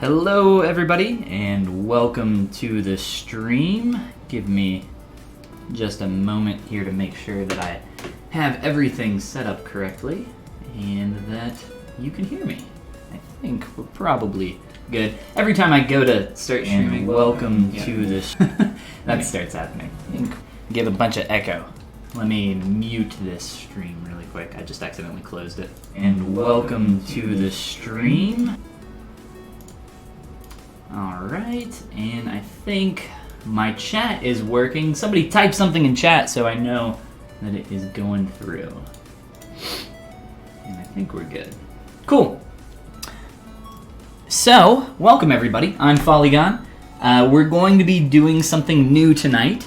Hello everybody and welcome to the stream. Give me just a moment here to make sure that I have everything set up correctly and that you can hear me. I think we're probably good. Every time I go to start streaming, welcome to this, that starts happening. Give a bunch of echo. Let me mute this stream really quick. I just accidentally closed it. And welcome to the stream. Alright, and I think my chat is working. Somebody type something in chat so I know that it is going through. And I think we're good. Cool. So, welcome everybody. I'm Follygon. We're going to be doing something new tonight.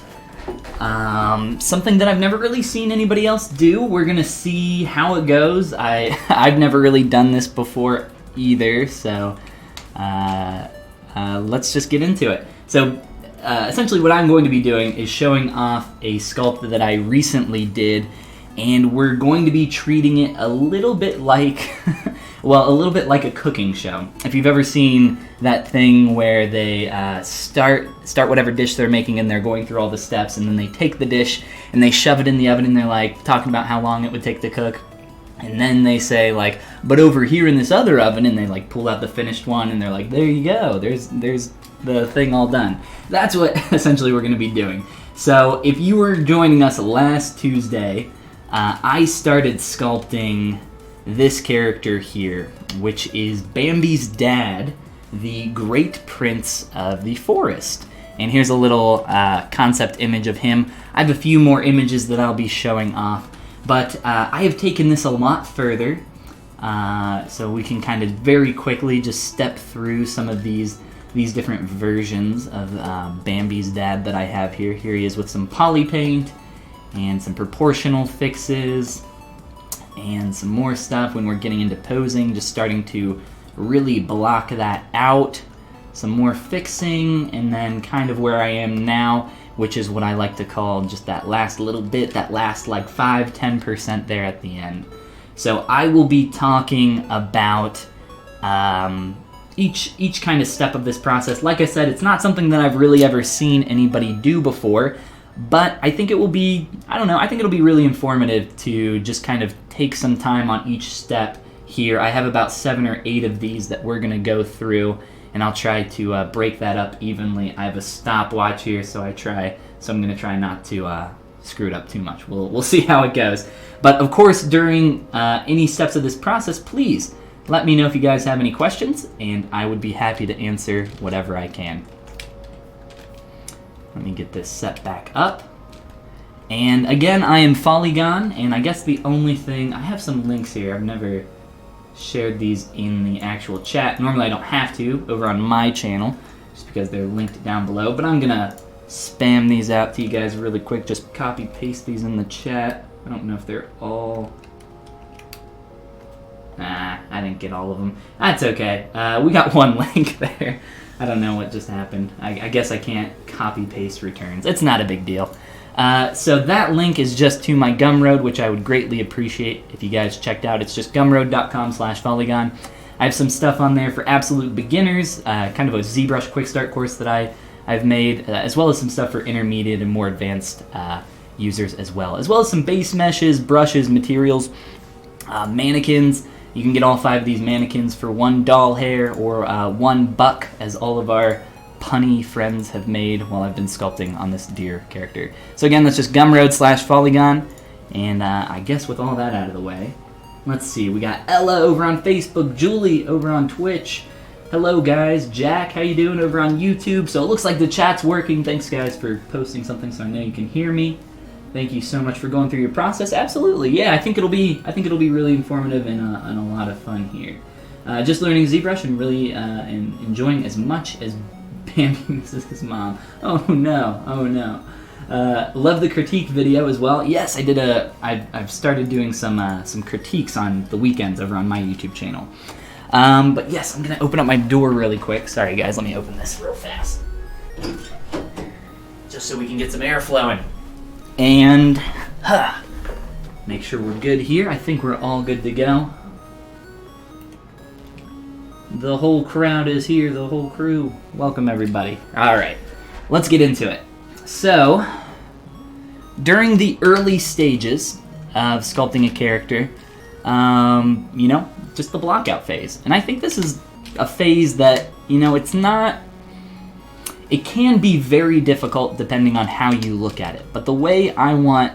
Something that I've never really seen anybody else do. We're gonna see how it goes. I've never really done this before either, so let's just get into it. So essentially what I'm going to be doing is showing off a sculpt that I recently did, and we're going to be treating it a little bit like, well, a little bit like a cooking show. If you've ever seen that thing where they start whatever dish they're making and they're going through all the steps, and then they take the dish and they shove it in the oven and they're like talking about how long it would take to cook. And then they say like, but over here in this other oven, and they like pull out the finished one and they're like, there you go, there's the thing all done. That's what essentially we're gonna be doing. So if you were joining us last Tuesday, I started sculpting this character here, which is Bambi's dad, the Great Prince of the Forest. And here's a little concept image of him. I have a few more images that I'll be showing off. But I have taken this a lot further, so we can kind of very quickly just step through some of these different versions of Bambi's dad that I have here. Here he is with some poly paint and some proportional fixes and some more stuff when we're getting into posing, just starting to really block that out. Some more fixing, and then kind of where I am now, which is what I like to call just that last little bit, that last like 5-10% there at the end. So I will be talking about each kind of step of this process. Like I said, it's not something that I've really ever seen anybody do before, but I think it will be, I don't know, I think it'll be really informative to just kind of take some time on each step here. I have about 7 or 8 of these that we're gonna go through, and I'll try to break that up evenly. I have a stopwatch here, so I'm gonna try not to screw it up too much. We'll see how it goes. But of course, during any steps of this process, please let me know if you guys have any questions, and I would be happy to answer whatever I can. Let me get this set back up. And again, I am Follygon, and I guess the only thing, I have some links here. I've never shared these in the actual chat. Normally I don't have to over on my channel, just because they're linked down below, but I'm gonna spam these out to you guys really quick. Just copy paste these in the chat. I don't know if they're all, I didn't get all of them. That's okay. We got one link there. I don't know what just happened. I guess I can't copy paste returns. It's not a big deal. So that link is just to my Gumroad, which I would greatly appreciate if you guys checked out. It's just gumroad.com/Follygon. I have some stuff on there for absolute beginners, kind of a ZBrush quick start course that I've made, as well as some stuff for intermediate and more advanced users as well as some base meshes, brushes, materials, mannequins. You can get all 5 of these mannequins for 1 doll hair or 1 buck, as all of our punny friends have made while I've been sculpting on this deer character. So again, that's just Gumroad/Follygon, and I guess with all that out of the way, let's see, we got Ella over on Facebook, Julie over on Twitch, hello guys, Jack, how you doing over on YouTube? So it looks like the chat's working. Thanks guys for posting something so I know you can hear me. Thank you so much for going through your process. Absolutely, yeah, I think it'll be really informative and a lot of fun here. Just learning ZBrush and really enjoying as much as Bambi misses his mom. Oh no, oh no. Love the critique video as well. Yes, I did I've started doing some critiques on the weekends over on my YouTube channel. But yes, I'm gonna open up my door really quick. Sorry guys, let me open this real fast. Just so we can get some air flowing. And make sure we're good here. I think we're all good to go. The whole crowd is here, the whole crew. Welcome, everybody. All right, let's get into it. So, during the early stages of sculpting a character, you know, just the block out phase. And I think this is a phase that, you know, it can be very difficult depending on how you look at it. But the way I want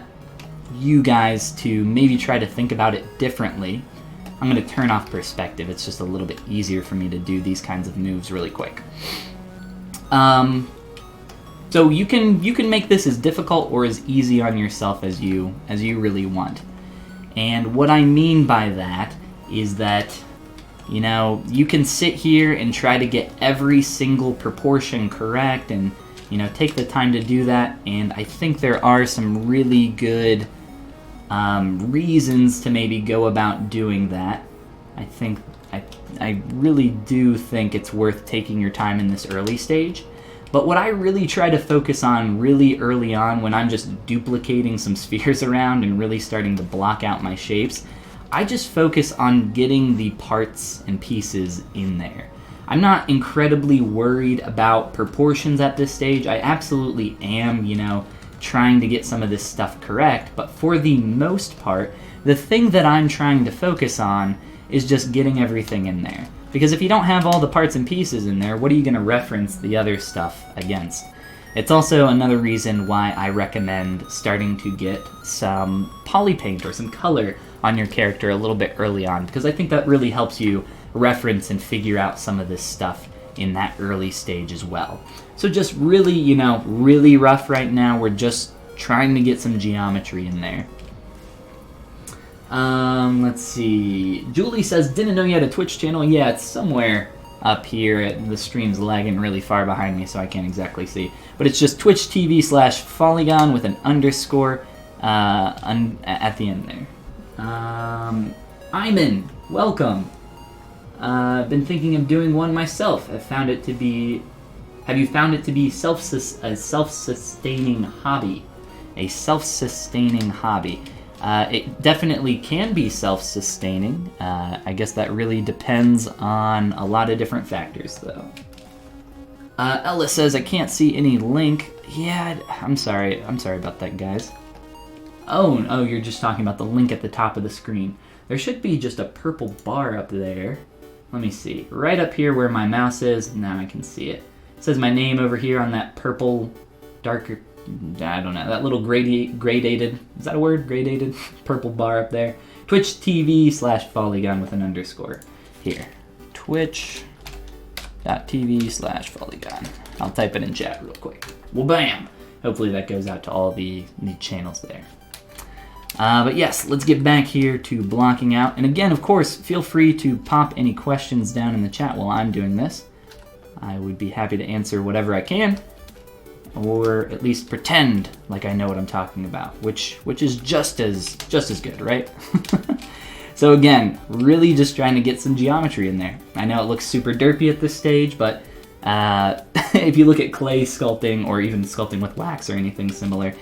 you guys to maybe try to think about it differently, I'm going to turn off perspective. It's just a little bit easier for me to do these kinds of moves really quick. So you can make this as difficult or as easy on yourself as you really want. And what I mean by that is that, you know, you can sit here and try to get every single proportion correct and, you know, take the time to do that. And I think there are some really good reasons to maybe go about doing that. I really do think it's worth taking your time in this early stage. But what I really try to focus on really early on when I'm just duplicating some spheres around and really starting to block out my shapes, I just focus on getting the parts and pieces in there. I'm not incredibly worried about proportions at this stage. I absolutely am, you know, trying to get some of this stuff correct, but for the most part, the thing that I'm trying to focus on is just getting everything in there. Because if you don't have all the parts and pieces in there, what are you going to reference the other stuff against? It's also another reason why I recommend starting to get some poly paint or some color on your character a little bit early on, because I think that really helps you reference and figure out some of this stuff in that early stage as well. So just really, you know, really rough right now. We're just trying to get some geometry in there. Let's see. Julie says, didn't know you had a Twitch channel. Yeah, it's somewhere up here. The stream's lagging really far behind me, so I can't exactly see. But it's just Twitch TV/Follygon with an underscore at the end there. Iman, welcome. I've been thinking of doing one myself. Have you found it to be a self-sustaining hobby? A self-sustaining hobby. It definitely can be self-sustaining. I guess that really depends on a lot of different factors, though. Ella says, I can't see any link. Yeah, I'm sorry about that, guys. Oh, you're just talking about the link at the top of the screen. There should be just a purple bar up there. Let me see. Right up here where my mouse is. Now I can see it. It says my name over here on that purple, darker, I don't know, that little gradated, is that a word? Gradated purple bar up there. Twitch TV/Follygon with an underscore. Here. Twitch.tv/Follygon. I'll type it in chat real quick. Well, bam! Hopefully that goes out to all the channels there. But yes, let's get back here to blocking out. And again, of course, feel free to pop any questions down in the chat while I'm doing this. I would be happy to answer whatever I can, or at least pretend like I know what I'm talking about, which is just as good, right? So again, really just trying to get some geometry in there. I know it looks super derpy at this stage, but if you look at clay sculpting or even sculpting with wax or anything similar,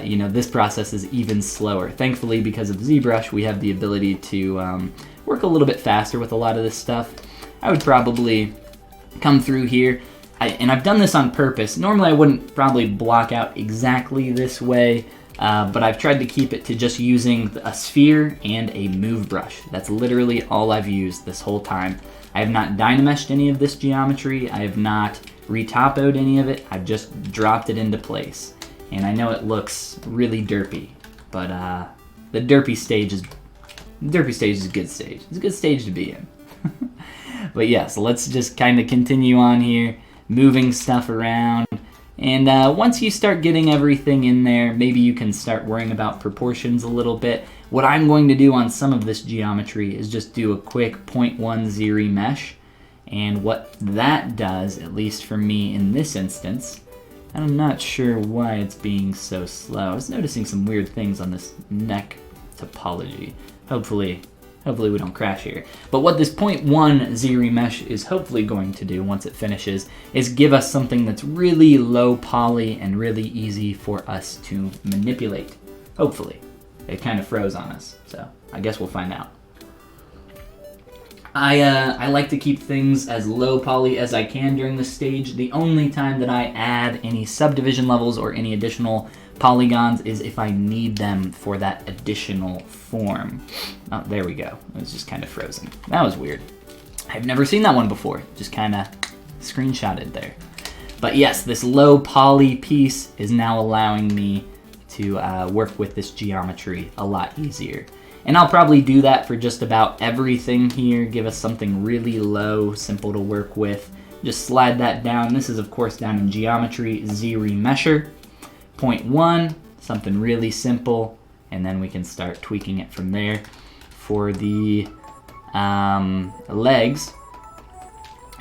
you know, this process is even slower. Thankfully, because of ZBrush, we have the ability to work a little bit faster with a lot of this stuff. I would probably come through here, and I've done this on purpose. Normally I wouldn't probably block out exactly this way, but I've tried to keep it to just using a sphere and a move brush. That's literally all I've used this whole time. I have not Dynameshed any of this geometry. I have not retopoed any of it. I've just dropped it into place. And I know it looks really derpy, but the derpy stage is a good stage. It's a good stage to be in. But yes, let's just kind of continue on here, moving stuff around. And once you start getting everything in there, maybe you can start worrying about proportions a little bit. What I'm going to do on some of this geometry is just do a quick 0.1 Z Remesh. And what that does, at least for me in this instance, I'm not sure why it's being so slow. I was noticing some weird things on this neck topology. Hopefully we don't crash here. But what this 0.1 Z Remesh is hopefully going to do once it finishes is give us something that's really low poly and really easy for us to manipulate. Hopefully. It kind of froze on us, so I guess we'll find out. I like to keep things as low poly as I can during this stage. The only time that I add any subdivision levels or any additional polygons is if I need them for that additional form. Oh, there we go. It was just kind of frozen. That was weird. I've never seen that one before. Just kind of screenshotted there. But yes, this low poly piece is now allowing me to work with this geometry a lot easier. And I'll probably do that for just about everything here. Give us something really low, simple to work with. Just slide that down. This is, of course, down in geometry, Z Remesher. 0.1, something really simple. And then we can start tweaking it from there. For the legs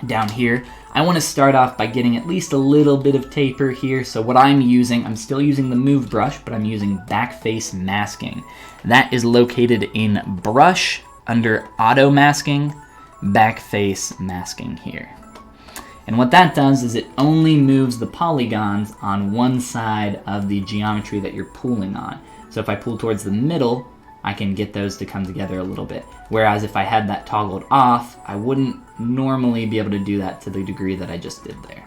down here, I want to start off by getting at least a little bit of taper here. So what I'm using, I'm still using the move brush, but I'm using backface masking. That is located in brush under auto masking, backface masking here. And what that does is it only moves the polygons on one side of the geometry that you're pulling on. So if I pull towards the middle, I can get those to come together a little bit. Whereas if I had that toggled off, I wouldn't normally be able to do that to the degree that I just did there.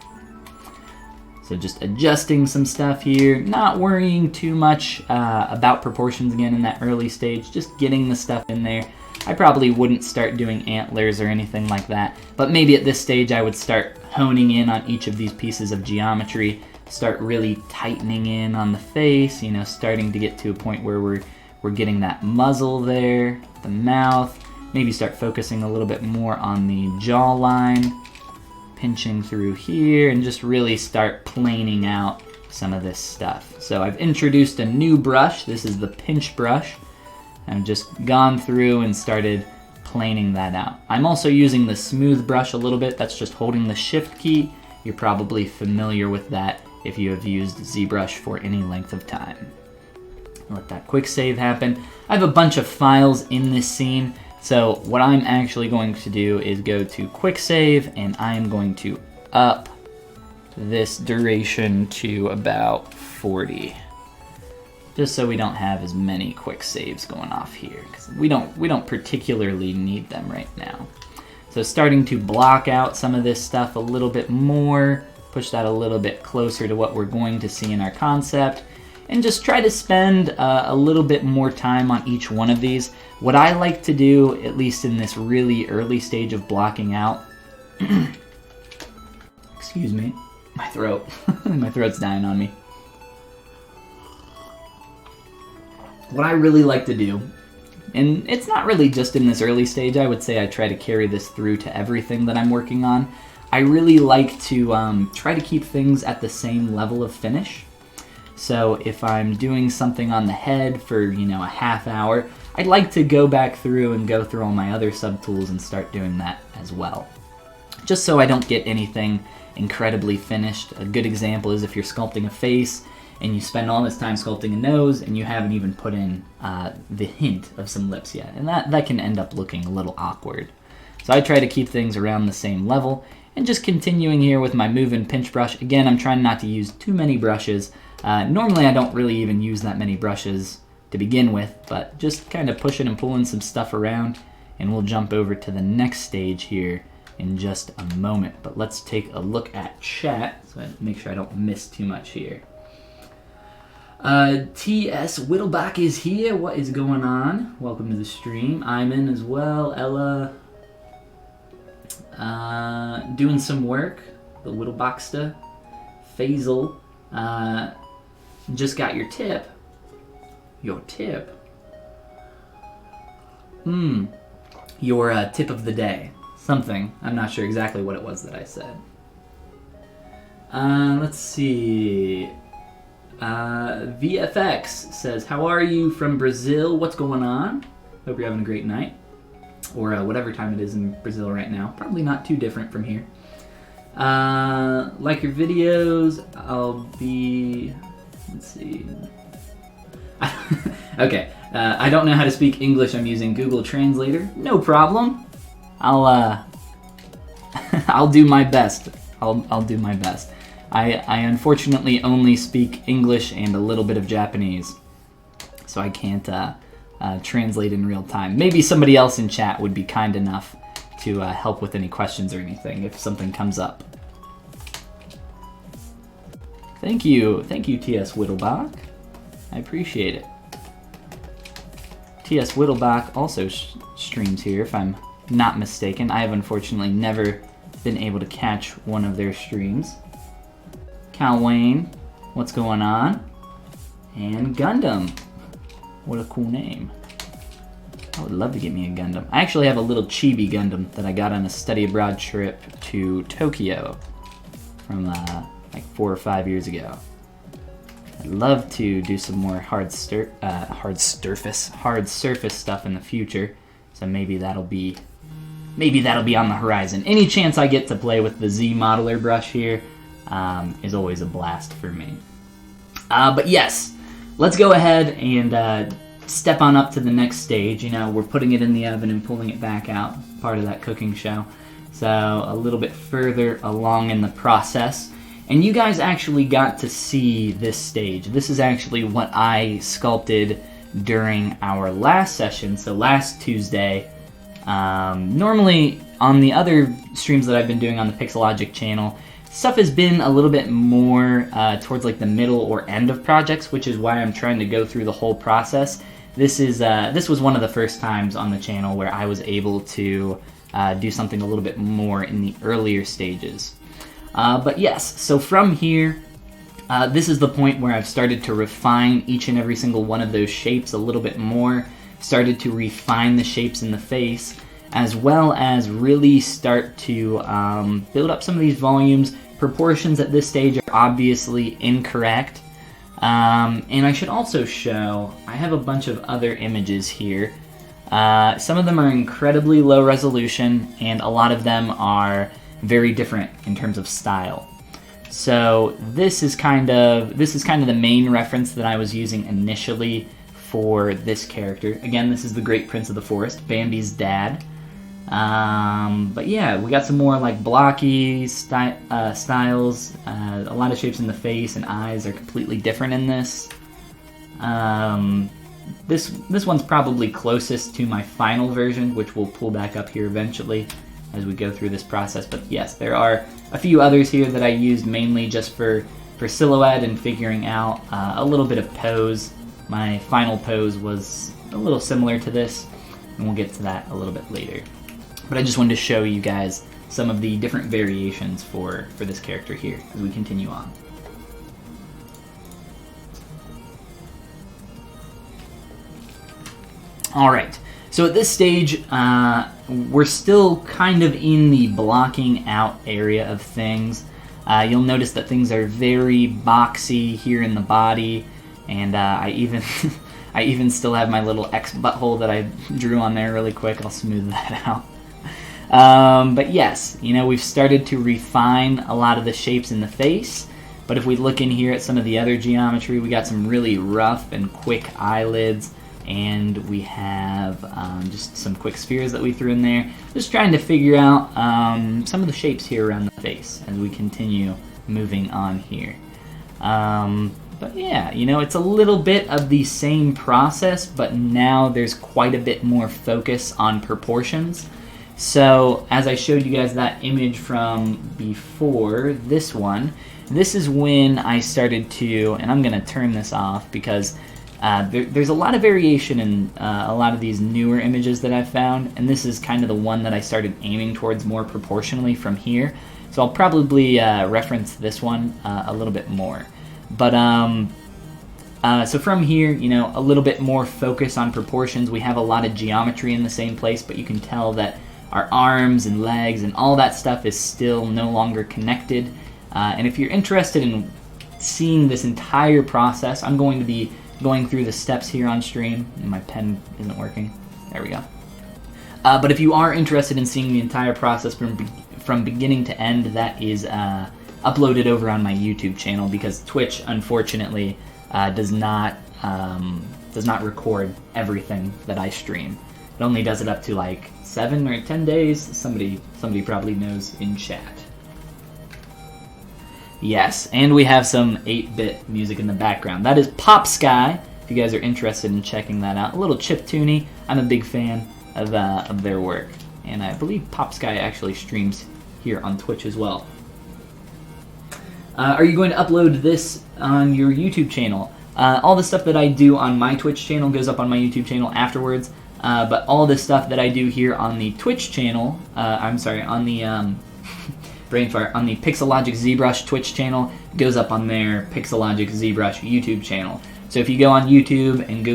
So just adjusting some stuff here, not worrying too much about proportions again in that early stage, just getting the stuff in there. I probably wouldn't start doing antlers or anything like that, but maybe at this stage I would start honing in on each of these pieces of geometry, start really tightening in on the face, you know, starting to get to a point where we're getting that muzzle there, the mouth, maybe start focusing a little bit more on the jawline, pinching through here, and just really start planing out some of this stuff. So I've introduced a new brush. This is the pinch brush. I've just gone through and started planing that out. I'm also using the smooth brush a little bit. That's just holding the shift key. You're probably familiar with that if you have used ZBrush for any length of time. Let that quick save happen. I have a bunch of files in this scene, so what I'm actually going to do is go to quick save, and I am going to up this duration to about 40, just so we don't have as many quick saves going off here, because we don't particularly need them right now. So starting to block out some of this stuff a little bit more, push that a little bit closer to what we're going to see in our concept, and just try to spend a little bit more time on each one of these. What I like to do, at least in this really early stage of blocking out, excuse me, my throat, my throat's dying on me. What I really like to do, and it's not really just in this early stage, I would say I try to carry this through to everything that I'm working on. I really like to try to keep things at the same level of finish. So if I'm doing something on the head for, you know, a half hour, I'd like to go back through and go through all my other subtools and start doing that as well. Just so I don't get anything incredibly finished. A good example is if you're sculpting a face and you spend all this time sculpting a nose and you haven't even put in the hint of some lips yet. And that can end up looking a little awkward. So I try to keep things around the same level. And just continuing here with my move and pinch brush. Again, I'm trying not to use too many brushes. Normally I don't really even use that many brushes to begin with, but just kind of pushing and pulling some stuff around, and we'll jump over to the next stage here in just a moment. But let's take a look at chat, so I make sure I don't miss too much here. T.S. Whittlebach is here. What is going on? Welcome to the stream. I'm in as well. Ella doing some work. The Whittlebachsta. Faisal just got your tip. Your tip? Your tip of the day. Something. I'm not sure exactly what it was that I said. Let's see. VFX says, how are you from Brazil? What's going on? Hope you're having a great night. Or whatever time it is in Brazil right now. Probably not too different from here. Like your videos. I'll be... Let's see. Okay. I don't know how to speak English. I'm using Google Translator. No problem. I'll do my best. I'll do my best. I unfortunately only speak English and a little bit of Japanese, so I can't translate in real time. Maybe somebody else in chat would be kind enough to help with any questions or anything if something comes up. Thank you, T.S. Whittlebach. I appreciate it. T.S. Whittlebach also streams here, if I'm not mistaken. I have unfortunately never been able to catch one of their streams. Cal Wayne, what's going on? And Gundam. What a cool name. I would love to get me a Gundam. I actually have a little chibi Gundam that I got on a study abroad trip to Tokyo from like 4 or 5 years ago. I'd love to do some more hard surface stuff in the future. So maybe that'll be on the horizon. Any chance I get to play with the Zmodeler Brush here is always a blast for me. But yes, let's go ahead and step on up to the next stage. You know, we're putting it in the oven and pulling it back out, part of that cooking show. So a little bit further along in the process. And you guys actually got to see this stage. This is actually what I sculpted during our last session, so last Tuesday. Normally, on the other streams that I've been doing on the Pixelogic channel, stuff has been a little bit more towards like the middle or end of projects, which is why I'm trying to go through the whole process. This was one of the first times on the channel where I was able to do something a little bit more in the earlier stages. But yes, so from here, this is the point where I've started to refine each and every single one of those shapes a little bit more, started to refine the shapes in the face, as well as really start to build up some of these volumes. Proportions at this stage are obviously incorrect. And I should also show, I have a bunch of other images here. Some of them are incredibly low resolution, and a lot of them are very different in terms of style. So this is kind of the main reference that I was using initially for this character. Again, this is the Great Prince of the Forest, Bambi's dad. But yeah, we got some more like blocky styles. A lot of shapes in the face and eyes are completely different in this. This one's probably closest to my final version, which we'll pull back up here eventually as we go through this process. But yes, there are a few others here that I used mainly just for silhouette and figuring out a little bit of pose. My final pose was a little similar to this, and we'll get to that a little bit later. But I just wanted to show you guys some of the different variations for this character here as we continue on. Alright, so at this stage, we're still kind of in the blocking out area of things. You'll notice that things are very boxy here in the body, and I even still have my little X butthole that I drew on there really quick. I'll smooth that out. But yes, you know, we've started to refine a lot of the shapes in the face, but if we look in here at some of the other geometry, we got some really rough and quick eyelids, and we have just some quick spheres that we threw in there. Just trying to figure out some of the shapes here around the face as we continue moving on here. But yeah, you know, it's a little bit of the same process, but now there's quite a bit more focus on proportions. So as I showed you guys that image from before, this one, this is when I started to, and I'm going to turn this off because there's a lot of variation in a lot of these newer images that I've found, and this is kind of the one that I started aiming towards more proportionally from here. So I'll probably reference this one a little bit more. But so from here, you know, a little bit more focus on proportions. We have a lot of geometry in the same place, but you can tell that our arms and legs and all that stuff is still no longer connected. And if you're interested in seeing this entire process, I'm going to be going through the steps here on stream. My pen isn't working. There we go. But if you are interested in seeing the entire process from beginning to end, that is uploaded over on my YouTube channel, because Twitch, unfortunately, does not record everything that I stream. It only does it up to like 7 or 10 days. Somebody probably knows in chat. Yes, and we have some 8-bit music in the background. That is Pop Sky, if you guys are interested in checking that out. A little chiptune-y. I'm a big fan of their work. and I believe PopSky actually streams here on Twitch as well. Are you going to upload this on your YouTube channel? All the stuff that I do on my Twitch channel goes up on my YouTube channel afterwards, but all the stuff that I do here on the Twitch channel, on the brain fart, on the Pixelogic ZBrush Twitch channel goes up on their Pixelogic ZBrush YouTube channel. So if you go on YouTube and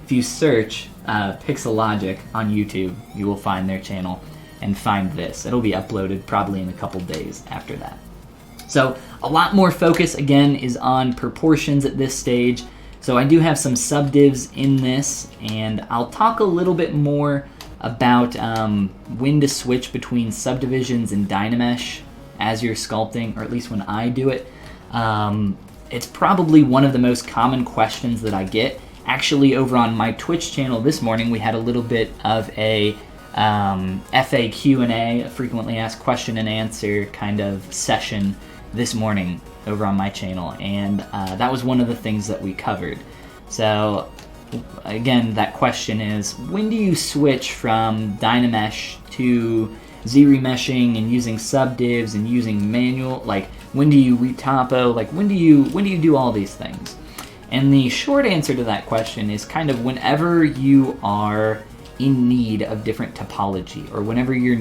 if you search Pixelogic on YouTube, you will find their channel and find this. It'll be uploaded probably in a couple days after that. So a lot more focus again is on proportions at this stage. So I do have some subdivs in this, and I'll talk a little bit more about when to switch between subdivisions and Dynamesh as you're sculpting, or at least when I do it. It's probably one of the most common questions that I get. Actually, over on my Twitch channel this morning, we had a little bit of a FAQ&A, a frequently asked question and answer kind of session this morning over on my channel, and that was one of the things that we covered. So again, that question is, when do you switch from Dynamesh to Z-remeshing and using subdivs and using manual? Like, when do you retopo? Like, when do you do all these things? And the short answer to that question is kind of whenever you are in need of different topology, or whenever you're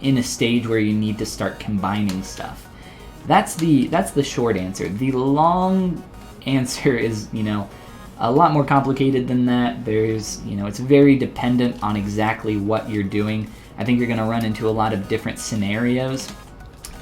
in a stage where you need to start combining stuff. That's the short answer. The long answer is, a lot more complicated than that. There's, it's very dependent on exactly what you're doing. I think you're going to run into a lot of different scenarios,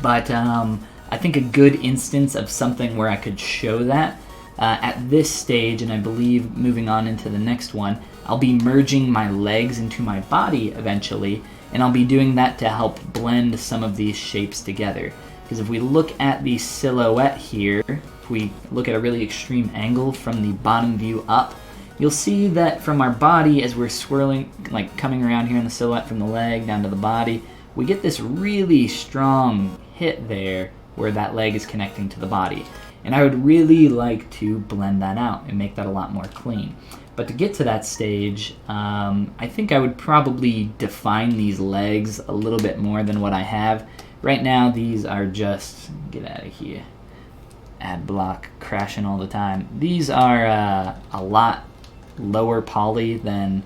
but I think a good instance of something where I could show that at this stage, and I believe moving on into the next one, I'll be merging my legs into my body eventually, and I'll be doing that to help blend some of these shapes together. Because if we look at the silhouette here, if we look at a really extreme angle from the bottom view up, you'll see that from our body, as we're swirling, like coming around here in the silhouette from the leg down to the body, we get this really strong hit there where that leg is connecting to the body. And I would really like to blend that out and make that a lot more clean. But to get to that stage, I think I would probably define these legs a little bit more than what I have. Right now, these are just, get out of here, ad block crashing all the time. These are a lot lower poly than,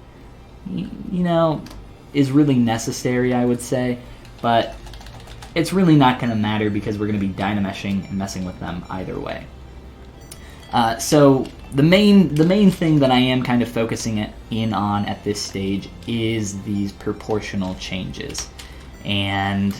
is really necessary, I would say. But it's really not going to matter because we're going to be Dynameshing and messing with them either way. So the main thing that I am kind of focusing in on at this stage is these proportional changes. And,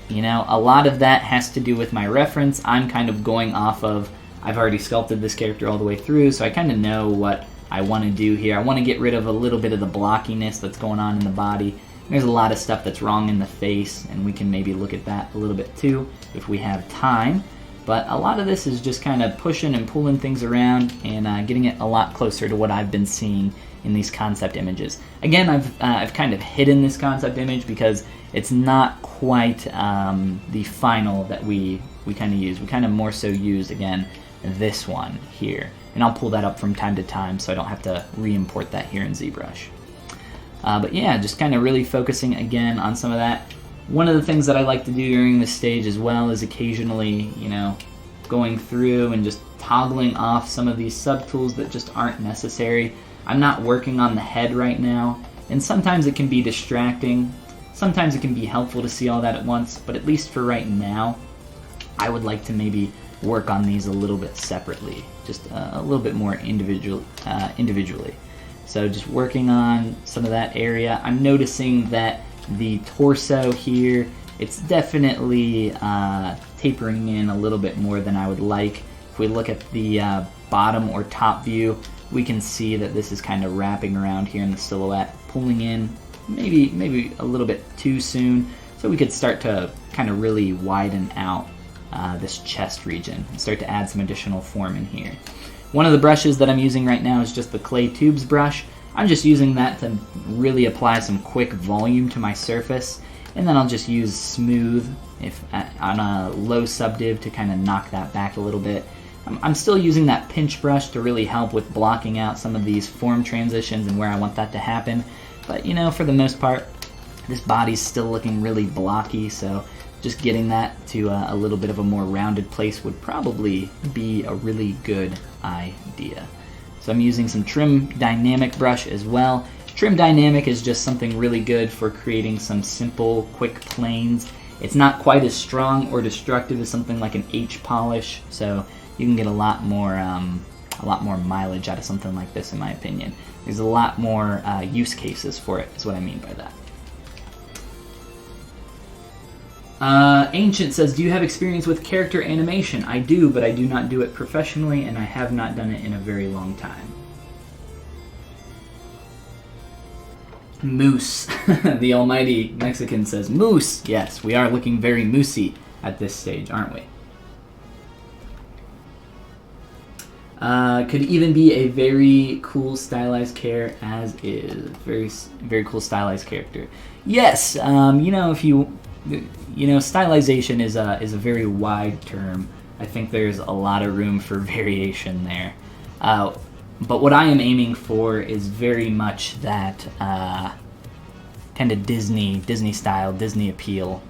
a lot of that has to do with my reference. I'm kind of going off of, I've already sculpted this character all the way through, so I kind of know what I want to do here. I want to get rid of a little bit of the blockiness that's going on in the body. There's a lot of stuff that's wrong in the face, and we can maybe look at that a little bit too if we have time. But a lot of this is just kind of pushing and pulling things around and getting it a lot closer to what I've been seeing in these concept images. Again, I've kind of hidden this concept image because it's not quite the final that we kind of use. We kind of more so use, again, this one here. And I'll pull that up from time to time so I don't have to re-import that here in ZBrush. But yeah, just kind of really focusing again on some of that. One of the things that I like to do during this stage as well is occasionally, going through and just toggling off some of these subtools that just aren't necessary. I'm not working on the head right now, and sometimes it can be distracting. Sometimes it can be helpful to see all that at once, but at least for right now, I would like to maybe work on these a little bit separately, just a little bit more individually. So just working on some of that area. I'm noticing that the torso here, it's definitely tapering in a little bit more than I would like. If we look at the bottom or top view, we can see that this is kind of wrapping around here in the silhouette, pulling in maybe a little bit too soon. So we could start to kind of really widen out this chest region and start to add some additional form in here. One of the brushes that I'm using right now is just the Clay Tubes brush. I'm just using that to really apply some quick volume to my surface, and then I'll just use Smooth on a low subdiv to kind of knock that back a little bit. I'm still using that pinch brush to really help with blocking out some of these form transitions and where I want that to happen, but you know, for the most part, this body's still looking really blocky, so just getting that to a little bit of a more rounded place would probably be a really good idea. So I'm using some Trim Dynamic brush as well. Trim Dynamic is just something really good for creating some simple, quick planes. It's not quite as strong or destructive as something like an H polish, so you can get a lot more mileage out of something like this, in my opinion. There's a lot more use cases for it, is what I mean by that. Ancient says, do you have experience with character animation? I do, but I do not do it professionally, and I have not done it in a very long time. Moose, the almighty Mexican says, moose! Yes, we are looking very moosey at this stage, aren't we? Could even be a very cool stylized character as is. Very cool stylized character. Yes, you know, if you know, stylization is a very wide term. I think there's a lot of room for variation there. But what I am aiming for is very much that kind of Disney style, Disney appeal.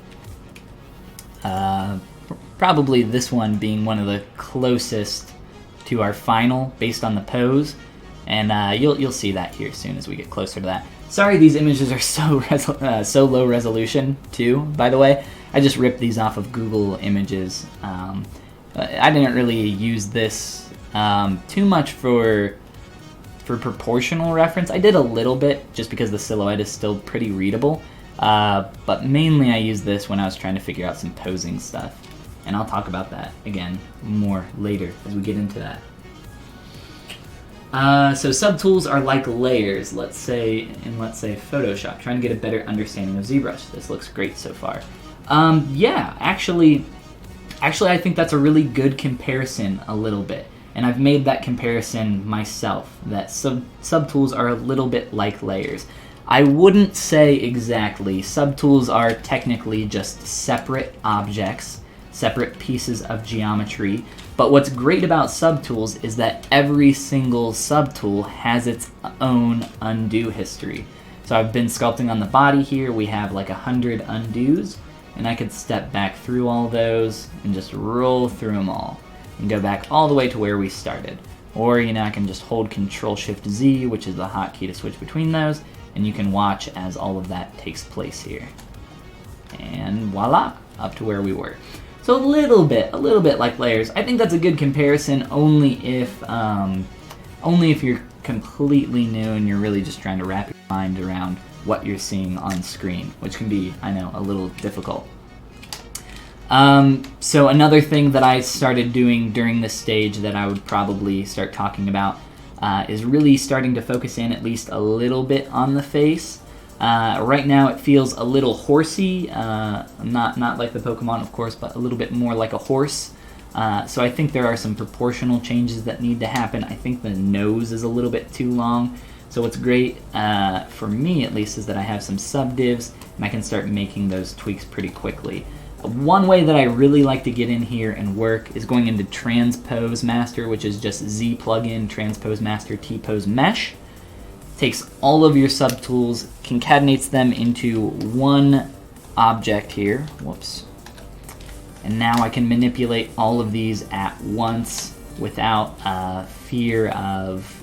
Probably this one being one of the closest to our final based on the pose, and you'll see that here soon as we get closer to that. Sorry these images are so low resolution too, by the way. I just ripped these off of Google Images. I didn't really use this too much for proportional reference. I did a little bit just because the silhouette is still pretty readable, but mainly I used this when I was trying to figure out some posing stuff. And I'll talk about that again more later as we get into that. So subtools are like layers, let's say Photoshop, trying to get a better understanding of ZBrush. This looks great so far. Yeah, actually I think that's a really good comparison a little bit. And I've made that comparison myself, that subtools are a little bit like layers. I wouldn't say exactly. Subtools are technically just separate objects, separate pieces of geometry, but what's great about subtools is that every single subtool has its own undo history. So I've been sculpting on the body here, we have like 100 undos, and I could step back through all those and just roll through them all and go back all the way to where we started. Or, you know, I can just hold Control-Shift-Z, which is the hotkey to switch between those, and you can watch as all of that takes place here. And voila, up to where we were. So a little bit like layers. I think that's a good comparison only if you're completely new and you're really just trying to wrap your mind around what you're seeing on screen, which can be, I know, a little difficult. So another thing that I started doing during this stage that I would probably start talking about is really starting to focus in at least a little bit on the face. Right now it feels a little horsey, not like the Pokemon of course, but a little bit more like a horse. So I think there are some proportional changes that need to happen. I think the nose is a little bit too long. So what's great, for me at least, is that I have some subdivs and I can start making those tweaks pretty quickly. One way that I really like to get in here and work is going into Transpose Master, which is just Z plugin, Transpose Master, T-Pose Mesh. Takes all of your subtools, concatenates them into one object here. Whoops. And now I can manipulate all of these at once without fear of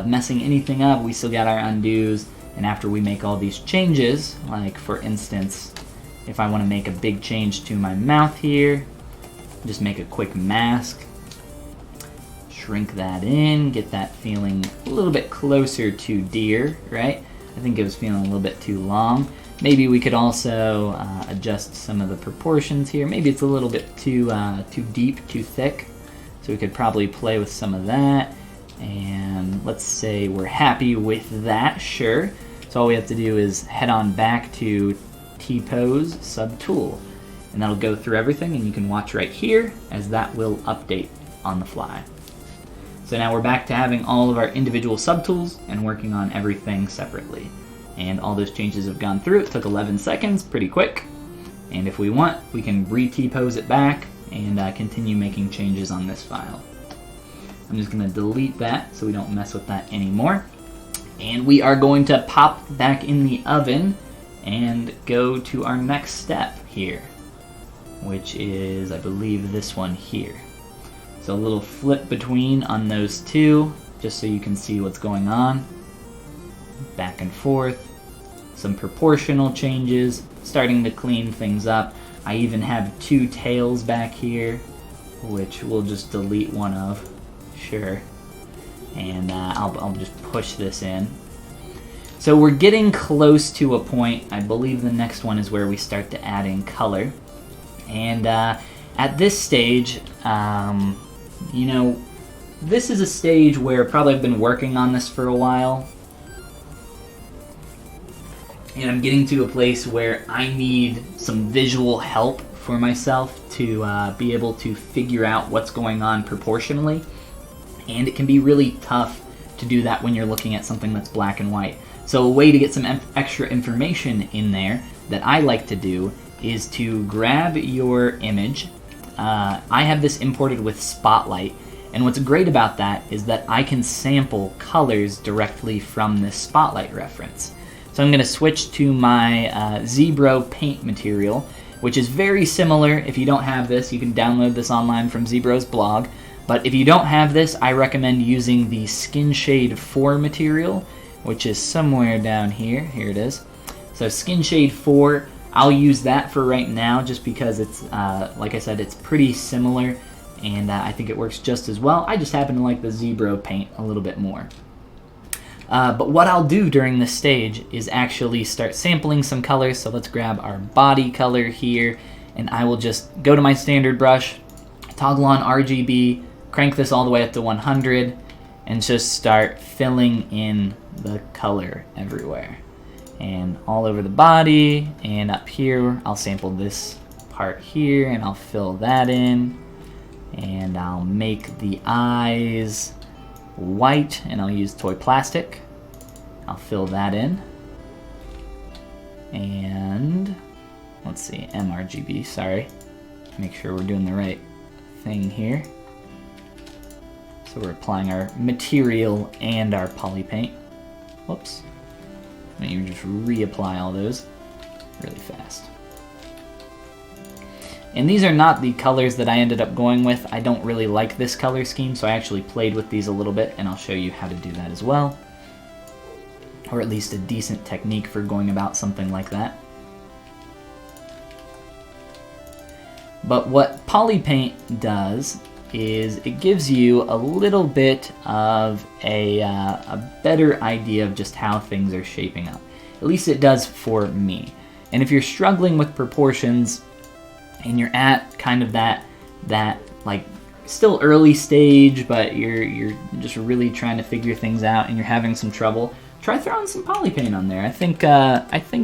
messing anything up. We still got our undos, and after we make all these changes, like for instance, if I want to make a big change to my mouth here, just make a quick mask, shrink that in, get that feeling a little bit closer to deer, right? I think it was feeling a little bit too long. Maybe we could also adjust some of the proportions here. Maybe it's a little bit too deep, too thick. So we could probably play with some of that. And let's say we're happy with that, sure. So all we have to do is head on back to T-Pose Subtool. And that'll go through everything, and you can watch right here as that will update on the fly. So now we're back to having all of our individual subtools and working on everything separately. And all those changes have gone through. It took 11 seconds, pretty quick. And if we want, we can re-T-Pose it back and continue making changes on this file. I'm just going to delete that so we don't mess with that anymore. And we are going to pop back in the oven and go to our next step here, which is, I believe, this one here. So a little flip between on those two, just so you can see what's going on. Back and forth. Some proportional changes, starting to clean things up. I even have two tails back here, which we'll just delete one of. Sure. And I'll just push this in. So we're getting close to a point. I believe the next one is where we start to add in color. And at this stage, you know, this is a stage where probably I've been working on this for a while. And I'm getting to a place where I need some visual help for myself to be able to figure out what's going on proportionally. And it can be really tough to do that when you're looking at something that's black and white. So a way to get some extra information in there that I like to do is to grab your image. I have this imported with Spotlight, and what's great about that is that I can sample colors directly from this Spotlight reference. So I'm going to switch to my ZBrush paint material, which is very similar. If you don't have this, you can download this online from ZBrush's blog. But if you don't have this, I recommend using the Skin Shade 4 material, which is somewhere down here. Here it is. So Skin Shade 4, I'll use that for right now just because it's, like I said, it's pretty similar, and I think it works just as well. I just happen to like the ZBrush paint a little bit more. But what I'll do during this stage is actually start sampling some colors. So let's grab our body color here, and I will just go to my standard brush, toggle on RGB, crank this all the way up to 100, and just start filling in the color everywhere. And all over the body, and up here, I'll sample this part here, and I'll fill that in. And I'll make the eyes white, and I'll use toy plastic. I'll fill that in. And let's see, mRGB, sorry. Make sure we're doing the right thing here. So we're applying our material and our poly paint. Whoops. Let me just reapply all those really fast. And these are not the colors that I ended up going with. I don't really like this color scheme, so I actually played with these a little bit, and I'll show you how to do that as well. Or at least a decent technique for going about something like that. But what poly paint does is it gives you a little bit of a better idea of just how things are shaping up. At least it does for me. And if you're struggling with proportions and you're at kind of that like still early stage, but you're just really trying to figure things out and you're having some trouble, try throwing some poly paint on there. I think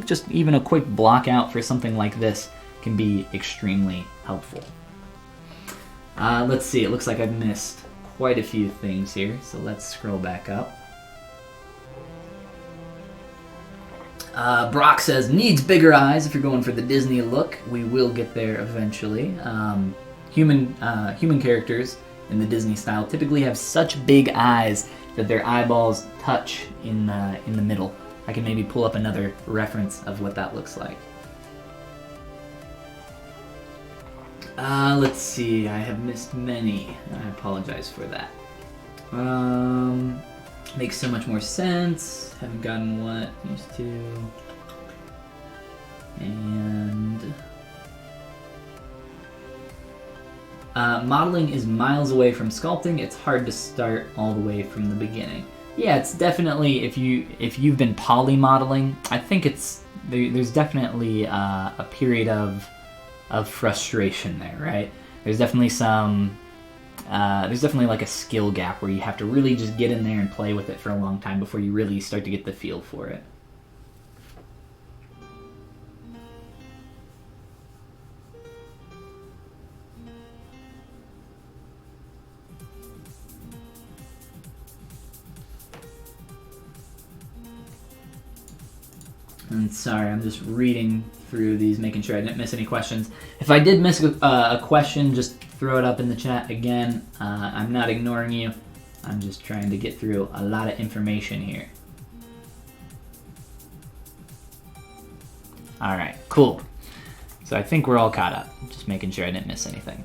just even a quick block out for something like this can be extremely helpful. Let's see, it looks like I've missed quite a few things here, so let's scroll back up. Brock says, needs bigger eyes if you're going for the Disney look. We will get there eventually. Human characters in the Disney style typically have such big eyes that their eyeballs touch in the middle. I can maybe pull up another reference of what that looks like. Let's see, I have missed many. I apologize for that. Makes so much more sense. Haven't gotten what used to. And modeling is miles away from sculpting. It's hard to start all the way from the beginning. Yeah, it's definitely, if you've been poly modeling, I think there's definitely a period of frustration there, right? There's definitely like a skill gap where you have to really just get in there and play with it for a long time before you really start to get the feel for it. And sorry, I'm just reading through these, making sure I didn't miss any questions. If I did miss a question, just throw it up in the chat again. I'm not ignoring you. I'm just trying to get through a lot of information here. All right, cool. So I think we're all caught up. Just making sure I didn't miss anything.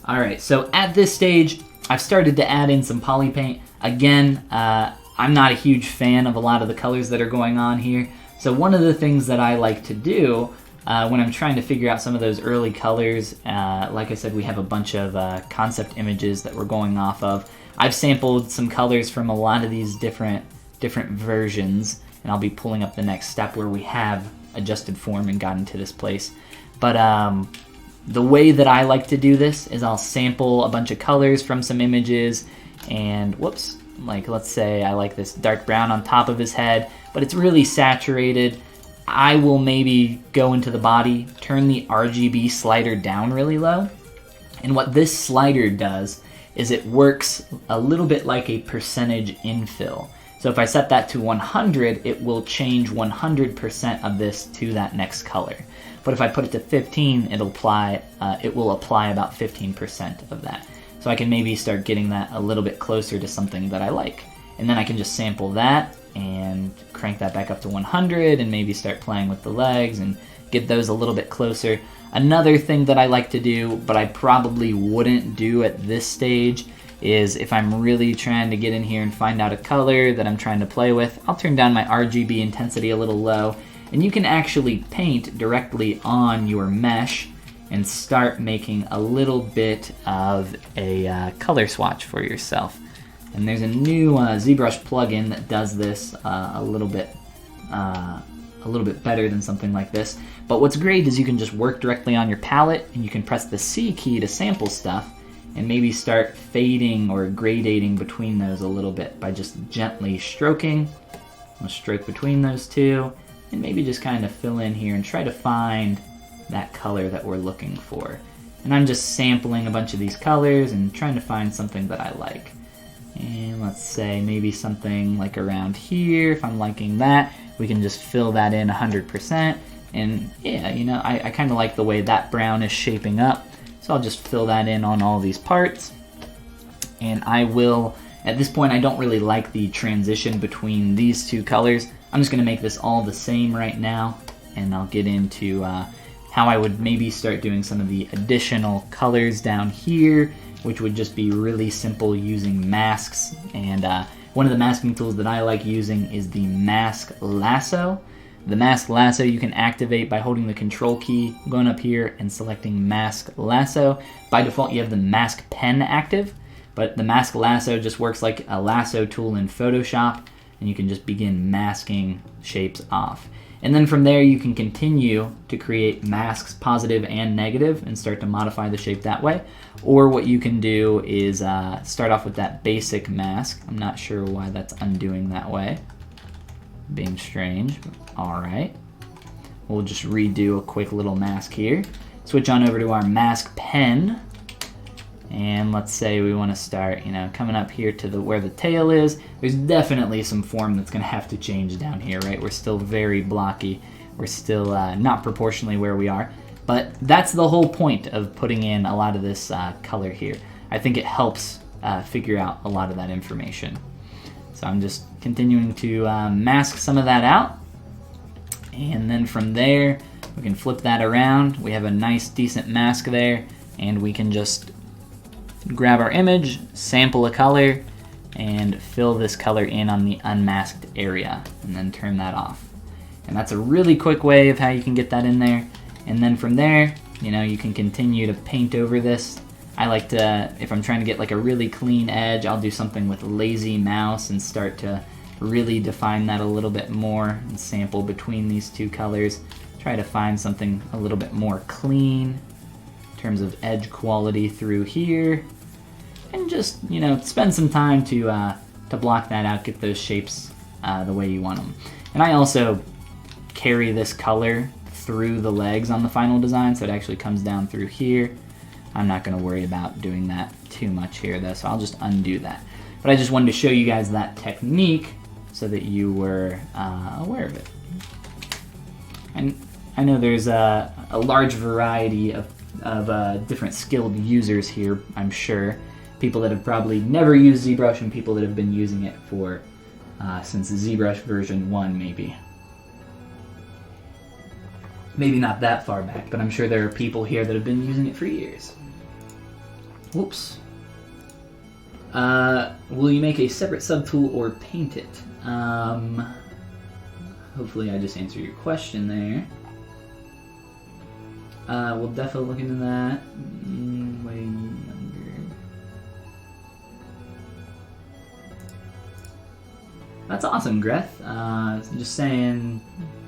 All right, so at this stage, I've started to add in some poly paint. Again, I'm not a huge fan of a lot of the colors that are going on here. So one of the things that I like to do when I'm trying to figure out some of those early colors, like I said, we have a bunch of concept images that we're going off of. I've sampled some colors from a lot of these different versions, and I'll be pulling up the next step where we have adjusted form and gotten to this place. But the way that I like to do this is I'll sample a bunch of colors from some images, and whoops, like let's say I like this dark brown on top of his head, but it's really saturated. I will maybe go into the body, turn the RGB slider down really low, and what this slider does is it works a little bit like a percentage infill. So if I set that to 100, it will change 100% of this to that next color. But if I put it to 15, it will apply about 15% of that. So I can maybe start getting that a little bit closer to something that I like. And then I can just sample that and crank that back up to 100 and maybe start playing with the legs and get those a little bit closer. Another thing that I like to do, but I probably wouldn't do at this stage, is if I'm really trying to get in here and find out a color that I'm trying to play with, I'll turn down my RGB intensity a little low, and you can actually paint directly on your mesh and start making a little bit of a color swatch for yourself. And there's a new ZBrush plugin that does this a little bit better than something like this. But what's great is you can just work directly on your palette, and you can press the C key to sample stuff and maybe start fading or gradating between those a little bit by just gently stroking. I'll stroke between those two and maybe just kind of fill in here and try to find that color that we're looking for. And I'm just sampling a bunch of these colors and trying to find something that I like. And let's say maybe something like around here. If I'm liking that, we can just fill that in 100%. And yeah, you know, I kind of like the way that brown is shaping up. So I'll just fill that in on all these parts. And I will, at this point, I don't really like the transition between these two colors. I'm just going to make this all the same right now. And I'll get into how I would maybe start doing some of the additional colors down here, which would just be really simple using masks. And one of the masking tools that I like using is the Mask Lasso. The Mask Lasso you can activate by holding the Control key, going up here and selecting Mask Lasso. By default you have the Mask Pen active, but the Mask Lasso just works like a lasso tool in Photoshop, and you can just begin masking shapes off. And then from there you can continue to create masks, positive and negative, and start to modify the shape that way. Or what you can do is start off with that basic mask. I'm not sure why that's undoing that way. Being strange. Alright. We'll just redo a quick little mask here. Switch on over to our mask pen. And let's say we want to start, you know, coming up here to where the tail is. There's definitely some form that's going to have to change down here, right? We're still very blocky. We're still not proportionally where we are. But that's the whole point of putting in a lot of this color here. I think it helps figure out a lot of that information. So I'm just continuing to mask some of that out. And then from there, we can flip that around. We have a nice, decent mask there. And we can just grab our image, sample a color, and fill this color in on the unmasked area, and then turn that off. And that's a really quick way of how you can get that in there. And then from there, you know, you can continue to paint over this. I like to, if I'm trying to get like a really clean edge, I'll do something with lazy mouse and start to really define that a little bit more and sample between these two colors. Try to find something a little bit more clean in terms of edge quality through here. And just, you know, spend some time to block that out, get those shapes the way you want them. And I also carry this color through the legs on the final design, so it actually comes down through here. I'm not going to worry about doing that too much here though, so I'll just undo that. But I just wanted to show you guys that technique so that you were aware of it. And I know there's a large variety of different skilled users here, I'm sure. People that have probably never used ZBrush and people that have been using it for since ZBrush version 1 maybe. Maybe not that far back, but I'm sure there are people here that have been using it for years. Whoops. Will you make a separate subtool or paint it? Hopefully I just answered your question there. We'll definitely look into that. Way younger. That's awesome, Greth. Just saying,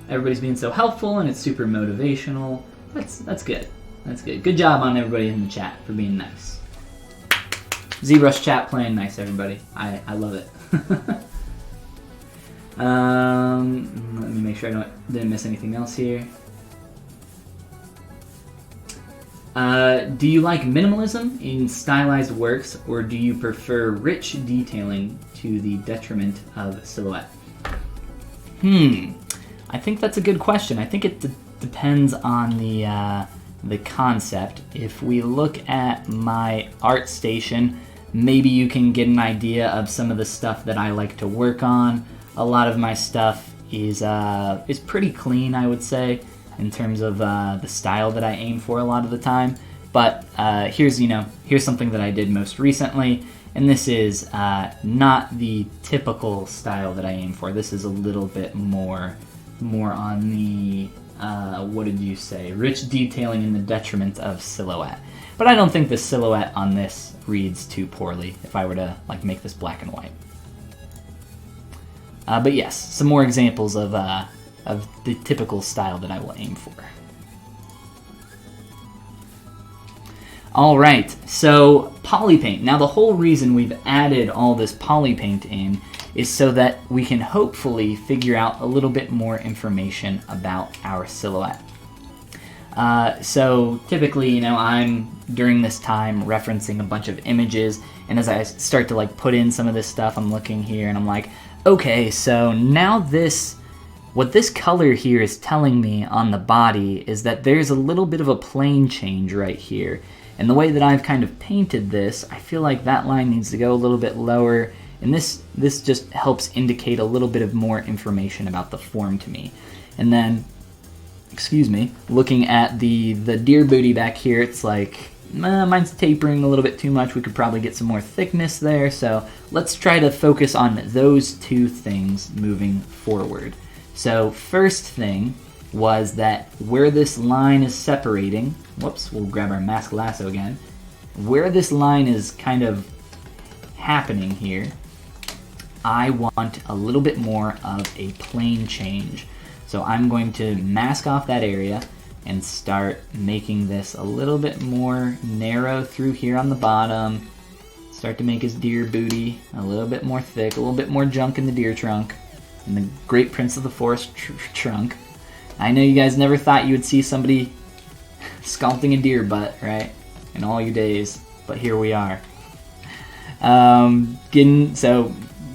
everybody's being so helpful and it's super motivational. That's good. That's good. Good job on everybody in the chat for being nice. ZBrush chat playing nice, everybody. I love it. Let me make sure I didn't miss anything else here. Do you like minimalism in stylized works, or do you prefer rich detailing to the detriment of silhouette? I think that's a good question. I think it depends on the concept. If we look at my art station, maybe you can get an idea of some of the stuff that I like to work on. A lot of my stuff is pretty clean, I would say, in terms of the style that I aim for a lot of the time. But here's something that I did most recently, and this is not the typical style that I aim for. This is a little bit more on the what did you say? Rich detailing in the detriment of silhouette. But I don't think the silhouette on this reads too poorly if I were to like make this black and white. But yes, some more examples of the typical style that I will aim for. Alright, so polypaint. Now the whole reason we've added all this polypaint in is so that we can hopefully figure out a little bit more information about our silhouette. So typically, I'm during this time referencing a bunch of images, and as I start to like put in some of this stuff, I'm looking here and I'm like, okay, so now what this color here is telling me on the body is that there's a little bit of a plane change right here. And the way that I've kind of painted this, I feel like that line needs to go a little bit lower, and this just helps indicate a little bit of more information about the form to me. And then, excuse me, looking at the deer booty back here, it's like, mine's tapering a little bit too much. We could probably get some more thickness there, so let's try to focus on those two things moving forward. So first thing was that where this line is separating, whoops, we'll grab our mask lasso again, where this line is kind of happening here, I want a little bit more of a plane change. So I'm going to mask off that area and start making this a little bit more narrow through here on the bottom. Start to make his deer booty a little bit more thick, a little bit more junk in the deer trunk, and the Great Prince of the Forest trunk. I know you guys never thought you would see somebody sculpting a deer butt, right? In all your days, but here we are.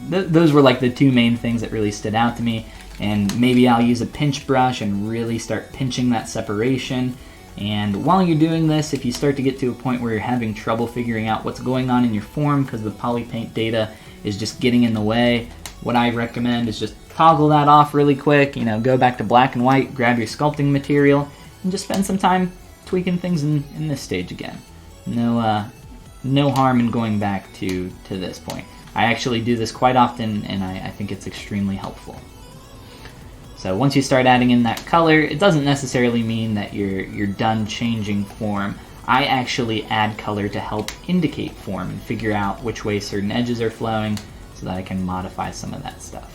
Those were like the two main things that really stood out to me. And maybe I'll use a pinch brush and really start pinching that separation. And while you're doing this, if you start to get to a point where you're having trouble figuring out what's going on in your form because the polypaint data is just getting in the way, what I recommend is just toggle that off really quick, go back to black and white, grab your sculpting material, and just spend some time tweaking things in this stage again. No harm in going back to this point. I actually do this quite often, and I think it's extremely helpful. So once you start adding in that color, it doesn't necessarily mean that you're done changing form. I actually add color to help indicate form and figure out which way certain edges are flowing so that I can modify some of that stuff.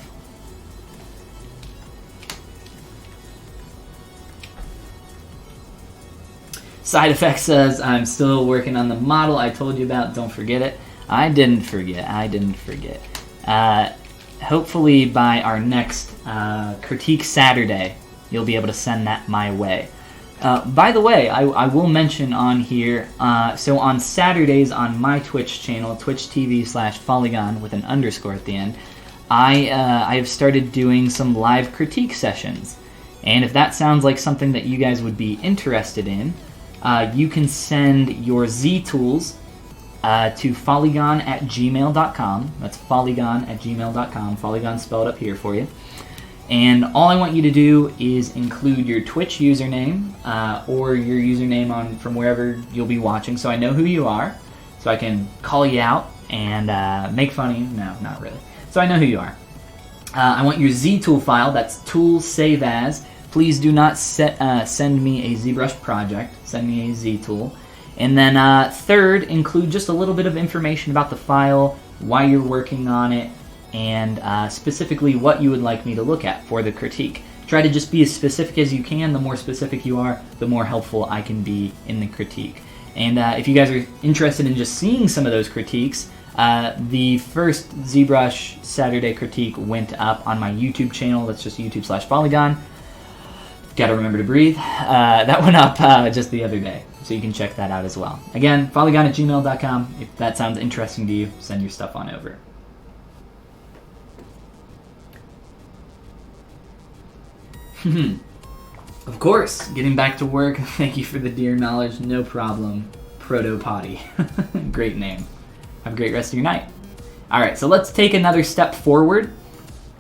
Side Effects says, I'm still working on the model I told you about, don't forget it. I didn't forget. Hopefully by our next Critique Saturday, you'll be able to send that my way. By the way, I will mention on here, so on Saturdays on my Twitch channel, twitch.tv/Follygon with an underscore at the end, I have started doing some live critique sessions. And if that sounds like something that you guys would be interested in, you can send your ZTools to Follygon@gmail.com. That's Follygon@gmail.com. Follygon spelled up here for you. And all I want you to do is include your Twitch username or your username from wherever you'll be watching, so I know who you are, so I can call you out and make fun of you. No, not really. So I know who you are. I want your ZTool file. That's tools save as. Please do not send me a ZBrush project. Send me a ZTool. And then third, include just a little bit of information about the file, why you're working on it, and specifically what you would like me to look at for the critique. Try to just be as specific as you can. The more specific you are, the more helpful I can be in the critique. And if you guys are interested in just seeing some of those critiques, the first ZBrush Saturday critique went up on my YouTube channel. That's just YouTube/Follygon. Gotta remember to breathe. That went up just the other day, so you can check that out as well. Again, follygon@gmail.com. If that sounds interesting to you, send your stuff on over. Of course, getting back to work. Thank you for the dear knowledge. No problem. Proto-Potty. Great name. Have a great rest of your night. Alright, so let's take another step forward.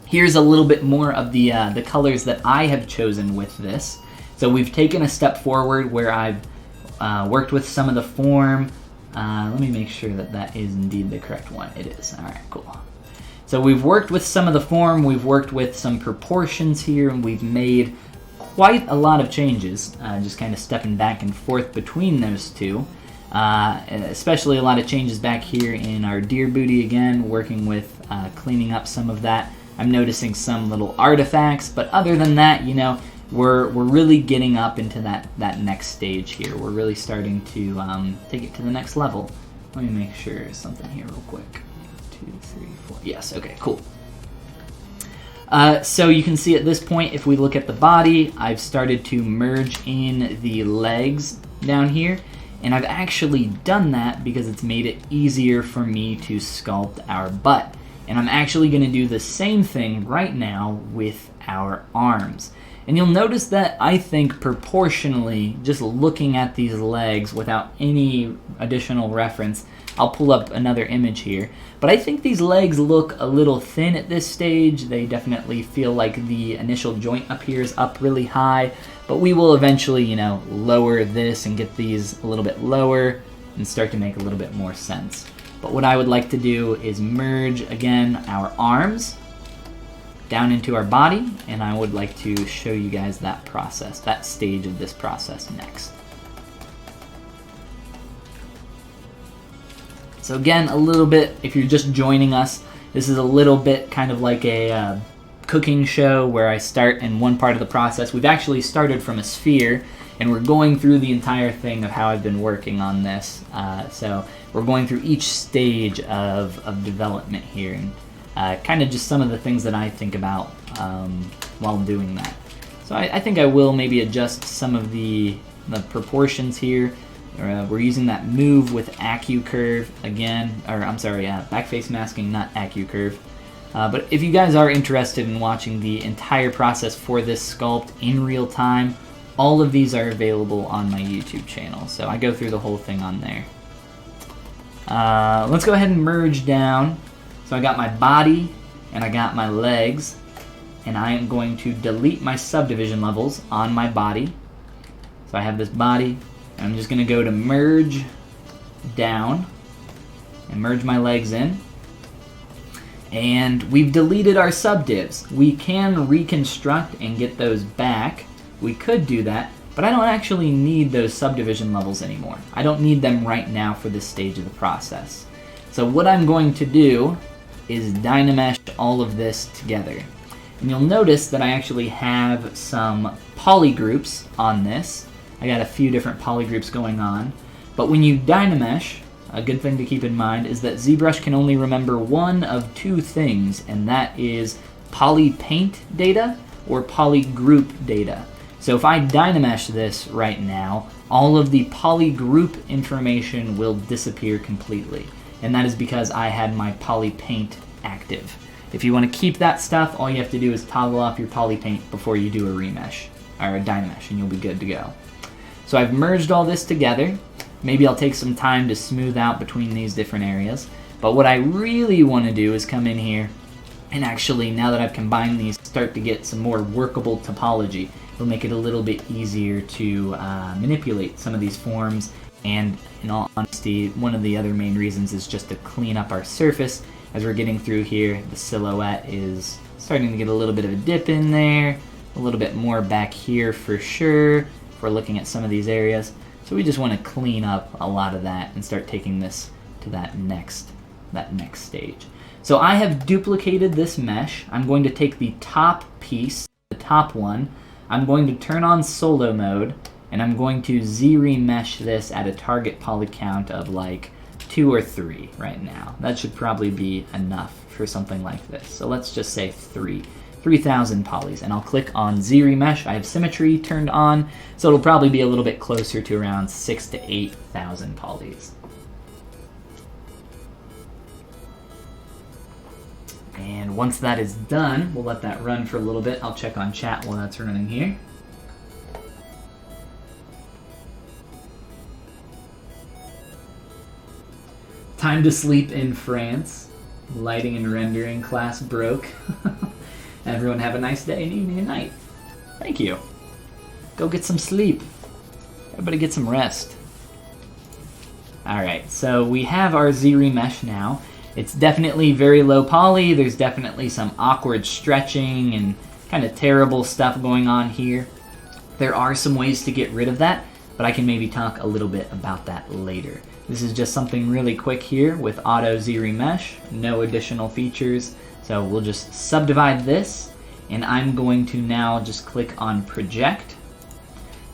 Here's a little bit more of the colors that I have chosen with this. So we've taken a step forward where I've worked with some of the form. Let me make sure that that is indeed the correct one. It is. Alright, cool. So we've worked with some of the form, we've worked with some proportions here, and we've made quite a lot of changes, just kind of stepping back and forth between those two. Especially a lot of changes back here in our deer booty again, working with cleaning up some of that. I'm noticing some little artifacts, but other than that, you know, we're really getting up into that next stage here. We're really starting to take it to the next level. Let me make sure something here real quick. 2, 3, 4. Yes, okay, cool. So you can see at this point, if we look at the body, I've started to merge in the legs down here. And I've actually done that because it's made it easier for me to sculpt our butt. And I'm actually going to do the same thing right now with our arms. And you'll notice that I think proportionally, just looking at these legs without any additional reference, I'll pull up another image here, but I think these legs look a little thin at this stage. They definitely feel like the initial joint up here is up really high, but we will eventually, you know, lower this and get these a little bit lower and start to make a little bit more sense. But what I would like to do is merge, again, our arms down into our body, and I would like to show you guys that process, that stage of this process next. So again, a little bit, if you're just joining us, this is a little bit kind of like a cooking show where I start in one part of the process. We've actually started from a sphere, and we're going through the entire thing of how I've been working on this. So we're going through each stage of development here, and kind of just some of the things that I think about while doing that. So I think I will maybe adjust some of the proportions here. We're using that move with AccuCurve again, or I'm sorry, backface masking, not AccuCurve. But if you guys are interested in watching the entire process for this sculpt in real time, all of these are available on my YouTube channel. So I go through the whole thing on there. Let's go ahead and merge down. So I got my body and I got my legs, and I am going to delete my subdivision levels on my body. So I have this body. I'm just going to go to merge down and merge my legs in. And we've deleted our subdivs. We can reconstruct and get those back. We could do that, but I don't actually need those subdivision levels anymore. I don't need them right now for this stage of the process. So what I'm going to do is Dynamesh all of this together. And you'll notice that I actually have some polygroups on this. I got a few different polygroups going on. But when you Dynamesh, a good thing to keep in mind is that ZBrush can only remember one of two things, and that is polypaint data or polygroup data. So if I Dynamesh this right now, all of the polygroup information will disappear completely. And that is because I had my polypaint active. If you want to keep that stuff, all you have to do is toggle off your polypaint before you do a remesh, or a Dynamesh, and you'll be good to go. So I've merged all this together. Maybe I'll take some time to smooth out between these different areas. But what I really want to do is come in here and actually, now that I've combined these, start to get some more workable topology. It'll make it a little bit easier to manipulate some of these forms, and in all honesty, one of the other main reasons is just to clean up our surface. As we're getting through here, the silhouette is starting to get a little bit of a dip in there, a little bit more back here for sure, if we're looking at some of these areas. So we just want to clean up a lot of that and start taking this to that next stage. So I have duplicated this mesh. I'm going to take the top piece, the top one, I'm going to turn on solo mode, and I'm going to Z-remesh this at a target poly count of like 2 or 3 right now. That should probably be enough for something like this. So let's just say 3,000 polys, and I'll click on Z-remesh. I have symmetry turned on, so it'll probably be a little bit closer to around 6,000 to 8,000 polys. And once that is done, we'll let that run for a little bit. I'll check on chat while that's running here. Time to sleep in France. Lighting and rendering class broke. Everyone have a nice day and evening and night. Thank you. Go get some sleep. Everybody get some rest. Alright, so we have our Z-remesh now. It's definitely very low poly. There's definitely some awkward stretching and kind of terrible stuff going on here. There are some ways to get rid of that, but I can maybe talk a little bit about that later. This is just something really quick here with Auto Z-remesh, no additional features. So we'll just subdivide this, and I'm going to now just click on Project.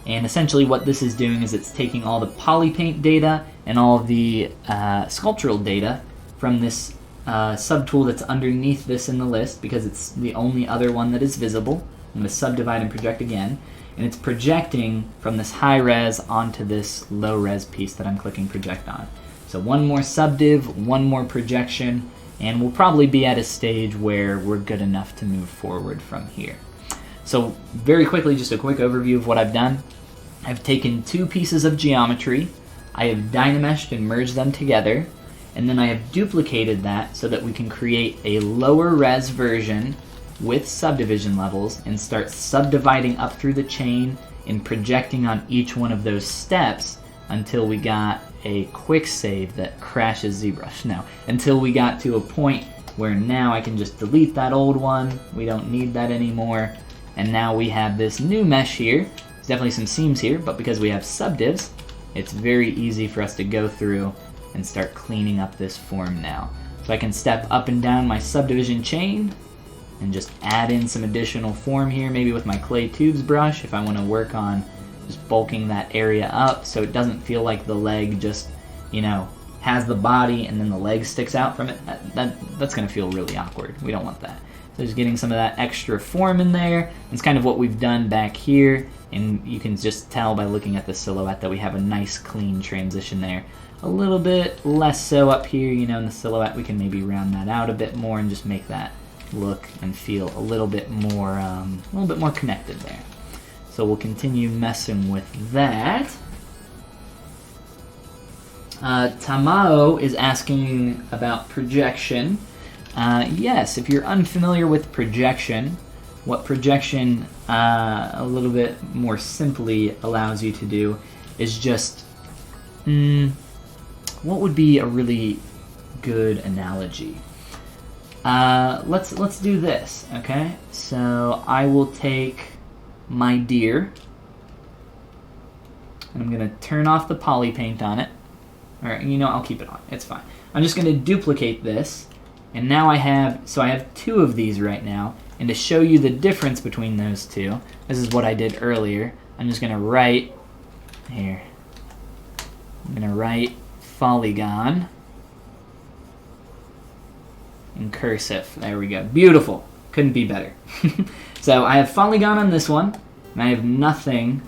And essentially what this is doing is it's taking all the polypaint data and all of the sculptural data from this subtool that's underneath this in the list, because it's the only other one that is visible. I'm going to subdivide and project again, and it's projecting from this high res onto this low res piece that I'm clicking project on. So one more subdiv, one more projection, and we'll probably be at a stage where we're good enough to move forward from here. So very quickly, just a quick overview of what I've done. I've taken 2 pieces of geometry, I have Dynameshed and merged them together, and then I have duplicated that so that we can create a lower res version with subdivision levels and start subdividing up through the chain and projecting on each one of those steps until we got a quick save that crashes ZBrush. No, until we got to a point where now I can just delete that old one, we don't need that anymore, and now we have this new mesh here. There's definitely some seams here, but because we have subdivs, it's very easy for us to go through and start cleaning up this form now. So I can step up and down my subdivision chain and just add in some additional form here, maybe with my clay tubes brush if I want to work on just bulking that area up so it doesn't feel like the leg just, you know, has the body and then the leg sticks out from it. That's going to feel really awkward. We don't want that. So just getting some of that extra form in there. It's kind of what we've done back here, and you can just tell by looking at the silhouette that we have a nice clean transition there. A little bit less so up here, you know, in the silhouette. We can maybe round that out a bit more and just make that look and feel a little bit more connected there. So we'll continue messing with that. Tamao is asking about projection. Yes, if you're unfamiliar with projection, what projection a little bit more simply allows you to do is just, what would be a really good analogy? Let's do this, okay? So I will take my deer, and I'm gonna turn off the poly paint on it. All right, you know, I'll keep it on, it's fine. I'm just gonna duplicate this, and now I have 2 of these right now, and to show you the difference between those two, this is what I did earlier. I'm just gonna write, here, I'm gonna write Follygon in cursive. There we go. Beautiful. Couldn't be better. So I have Follygon on this one, and I have nothing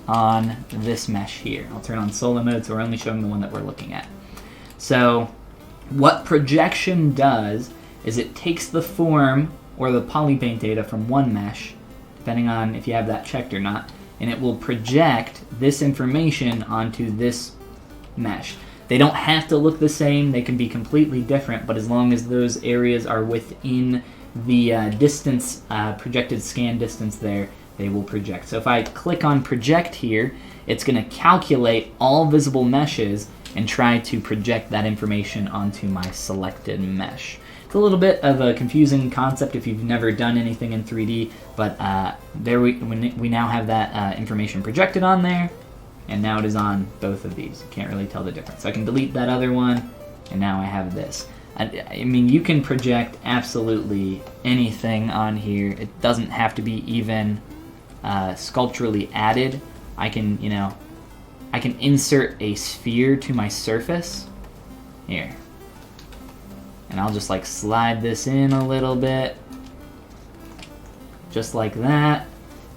on this mesh here. I'll turn on solo mode so we're only showing the one that we're looking at. So what projection does is it takes the form or the polypaint data from one mesh, depending on if you have that checked or not, and it will project this information onto this mesh. They don't have to look the same, they can be completely different, but as long as those areas are within the distance, projected scan distance there, they will project. So if I click on project here, it's going to calculate all visible meshes and try to project that information onto my selected mesh. It's a little bit of a confusing concept if you've never done anything in 3D, but there we now have that information projected on there, and now it is on both of these. You can't really tell the difference. So I can delete that other one, and now I have this. I mean, you can project absolutely anything on here. It doesn't have to be even sculpturally added. I can, you know, I can insert a sphere to my surface here. And I'll just like slide this in a little bit, just like that.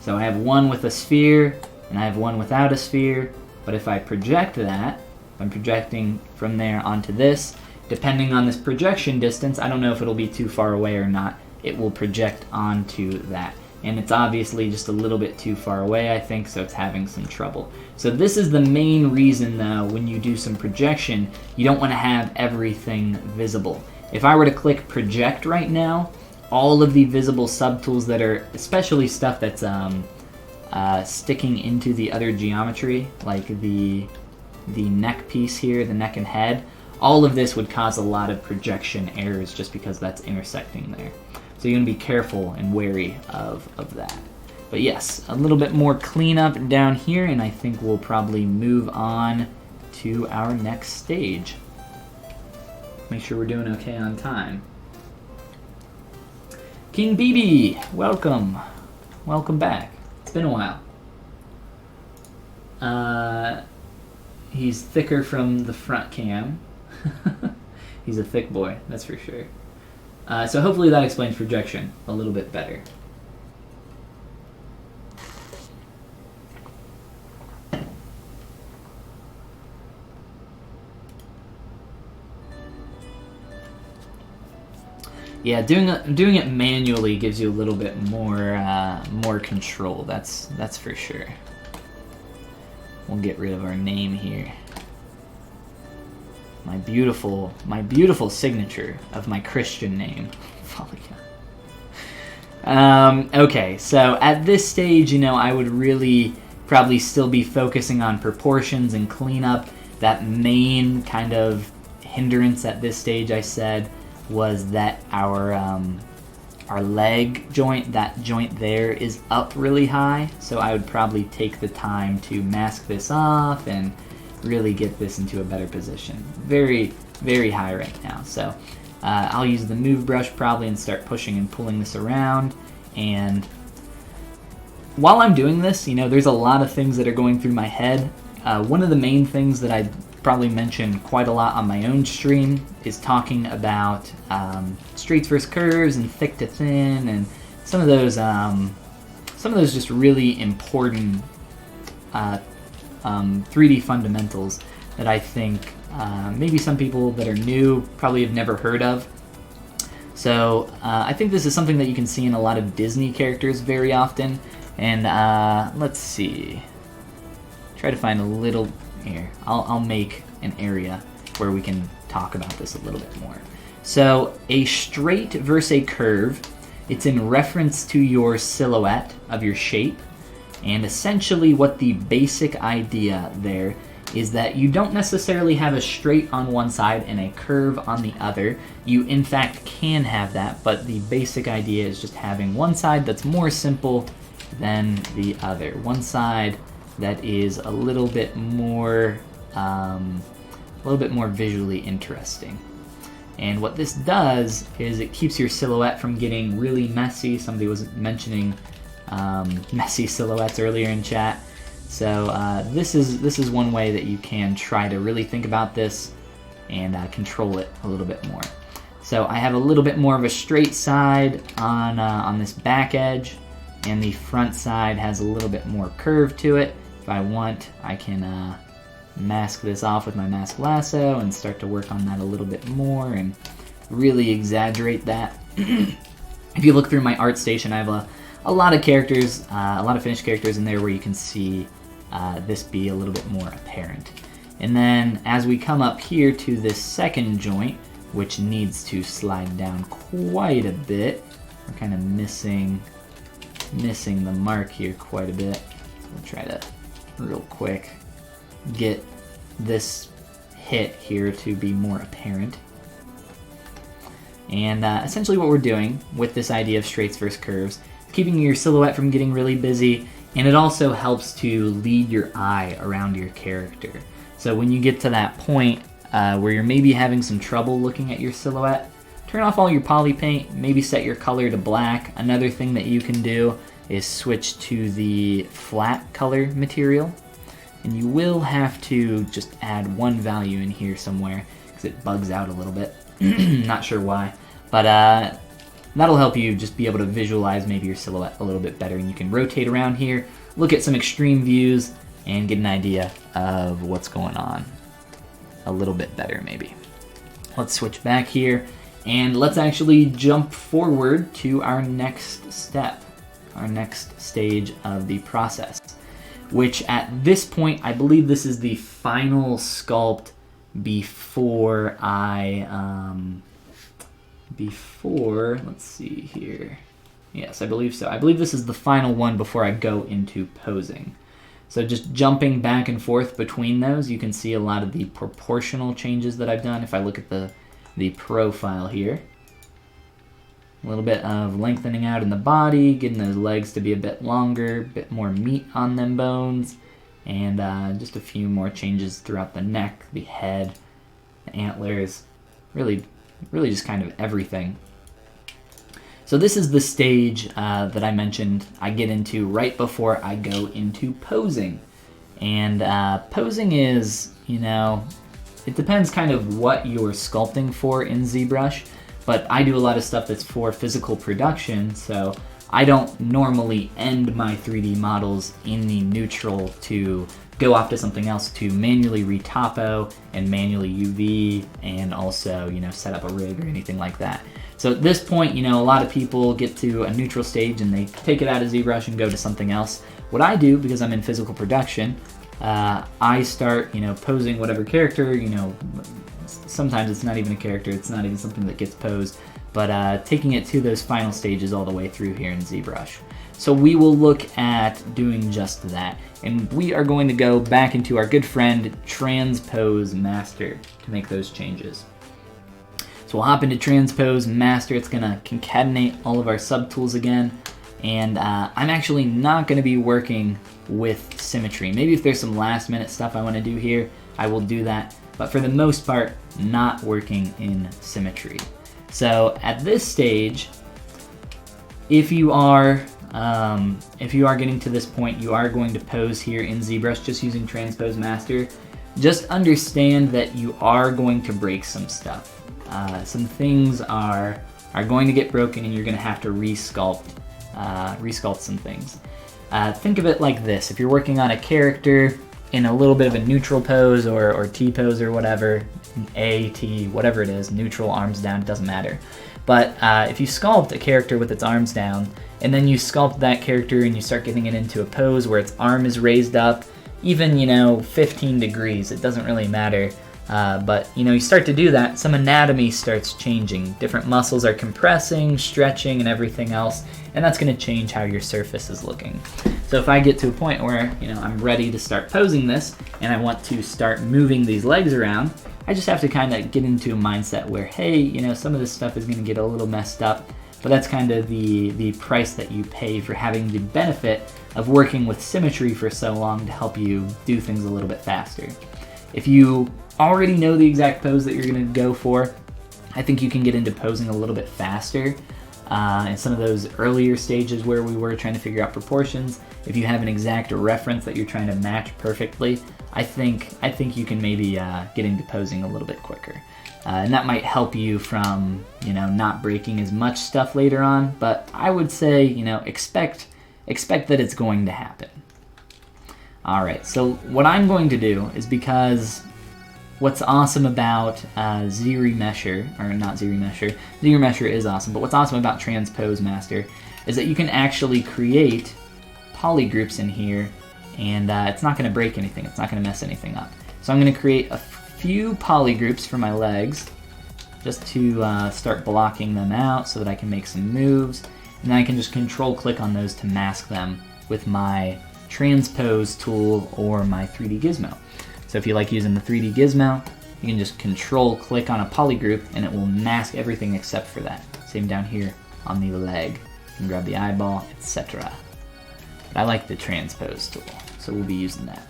So I have one with a sphere, and I have one without a sphere. But if I project that, if I'm projecting from there onto this, depending on this projection distance, I don't know if it'll be too far away or not, it will project onto that. And it's obviously just a little bit too far away, I think, so it's having some trouble. So this is the main reason, though, when you do some projection, you don't want to have everything visible. If I were to click project right now, all of the visible subtools that are, especially stuff that's sticking into the other geometry, like the neck piece here, the neck and head, all of this would cause a lot of projection errors just because that's intersecting there. So you're going to be careful and wary of that. But yes, a little bit more cleanup down here, and I think we'll probably move on to our next stage. Make sure we're doing okay on time. King BB, welcome. Welcome back. It's been a while. He's thicker from the front cam. He's a thick boy, that's for sure. So hopefully that explains projection a little bit better. Yeah, doing it manually gives you a little bit more control. That's for sure. We'll get rid of our name here. My beautiful signature of my Christian name, Follygon. Okay, so at this stage, you know, I would really probably still be focusing on proportions and cleanup. That main kind of hindrance at this stage, I said, was that our leg joint, that joint there, is up really high. So I would probably take the time to mask this off and really get this into a better position. Very, very high right now. So I'll use the move brush probably and start pushing and pulling this around. And while I'm doing this, you know, there's a lot of things that are going through my head. One of the main things that I probably mention quite a lot on my own stream is talking about straights versus curves and thick to thin and some of those just really important 3D fundamentals that I think maybe some people that are new probably have never heard of. So I think this is something that you can see in a lot of Disney characters very often. And let's see. Try to find a little here. I'll make an area where we can talk about this a little bit more. So a straight versus a curve, it's in reference to your silhouette of your shape. And essentially what the basic idea there is that you don't necessarily have a straight on one side and a curve on the other. You in fact can have that, but the basic idea is just having one side that's more simple than the other. One side that is a little bit more visually interesting. And what this does is it keeps your silhouette from getting really messy. Somebody was mentioning messy silhouettes earlier in chat. So this is one way that you can try to really think about this and control it a little bit more. So I have a little bit more of a straight side on this back edge, and the front side has a little bit more curve to it. If I want, I can mask this off with my mask lasso and start to work on that a little bit more and really exaggerate that. If you look through my art station, I have a lot of characters, a lot of finished characters in there where you can see this be a little bit more apparent. And then as we come up here to this second joint, which needs to slide down quite a bit, we're kind of missing the mark here quite a bit. So we'll try to real quick get this hit here to be more apparent. And essentially what we're doing with this idea of straights versus curves, keeping your silhouette from getting really busy, and it also helps to lead your eye around your character. So when you get to that point where you're maybe having some trouble looking at your silhouette, turn off all your poly paint, maybe set your color to black. Another thing that you can do is switch to the flat color material. And you will have to just add one value in here somewhere because it bugs out a little bit. Not sure why, but that'll help you just be able to visualize maybe your silhouette a little bit better, and you can rotate around here, look at some extreme views, and get an idea of what's going on a little bit better maybe. Let's switch back here, and let's actually jump forward to our next step, our next stage of the process, which at this point, I believe this is the final sculpt before let's see here. Yes, I believe so. I believe this is the final one before I go into posing. So just jumping back and forth between those, you can see a lot of the proportional changes that I've done. If I look at the profile here, a little bit of lengthening out in the body, getting those legs to be a bit longer, a bit more meat on them bones, and just a few more changes throughout the neck, the head, the antlers, really just kind of everything. So this is the stage that I mentioned I get into right before I go into posing. And posing is, it depends kind of what you're sculpting for in ZBrush, but I do a lot of stuff that's for physical production, so I don't normally end my 3D models in the neutral to go off to something else to manually retopo and manually UV and also, set up a rig or anything like that. So at this point, a lot of people get to a neutral stage and they take it out of ZBrush and go to something else. What I do, because I'm in physical production, I start, posing whatever character, sometimes it's not even a character, it's not even something that gets posed, but taking it to those final stages all the way through here in ZBrush. So we will look at doing just that. And we are going to go back into our good friend Transpose Master to make those changes. So we'll hop into Transpose Master. It's going to concatenate all of our subtools again. And I'm actually not going to be working with symmetry. Maybe if there's some last minute stuff I want to do here, I will do that. But for the most part, not working in symmetry. So at this stage, if you are getting to this point, you are going to pose here in ZBrush just using Transpose Master. Just understand that you are going to break some stuff. Some things are going to get broken and you're going to have to resculpt some things. Think of it like this. If you're working on a character in a little bit of a neutral pose or T pose or whatever, A, T, whatever it is, neutral, arms down, it doesn't matter. But if you sculpt a character with its arms down, and then you sculpt that character and you start getting it into a pose where its arm is raised up, even, 15 degrees, it doesn't really matter. But, you start to do that, some anatomy starts changing. Different muscles are compressing, stretching, and everything else, and that's going to change how your surface is looking. So if I get to a point where, I'm ready to start posing this, and I want to start moving these legs around, I just have to kind of get into a mindset where, hey, some of this stuff is going to get a little messed up, but that's kind of the price that you pay for having the benefit of working with symmetry for so long to help you do things a little bit faster. If you already know the exact pose that you're going to go for, I think you can get into posing a little bit faster. In some of those earlier stages where we were trying to figure out proportions, if you have an exact reference that you're trying to match perfectly, I think you can maybe get into posing a little bit quicker. And that might help you from, not breaking as much stuff later on, but I would say, expect that it's going to happen. All right, so what I'm going to do is, because what's awesome about ZRemesher, or not ZRemesher, ZRemesher is awesome, but what's awesome about Transpose Master is that you can actually create polygroups in here, and it's not going to break anything, it's not going to mess anything up. So I'm going to create a few polygroups for my legs, just to start blocking them out so that I can make some moves. and then I can just control click on those to mask them with my Transpose tool or my 3D Gizmo. So if you like using the 3D Gizmo, you can just control click on a polygroup and it will mask everything except for that. Same down here on the leg. You can grab the eyeball, etc. But I like the Transpose tool, so we'll be using that.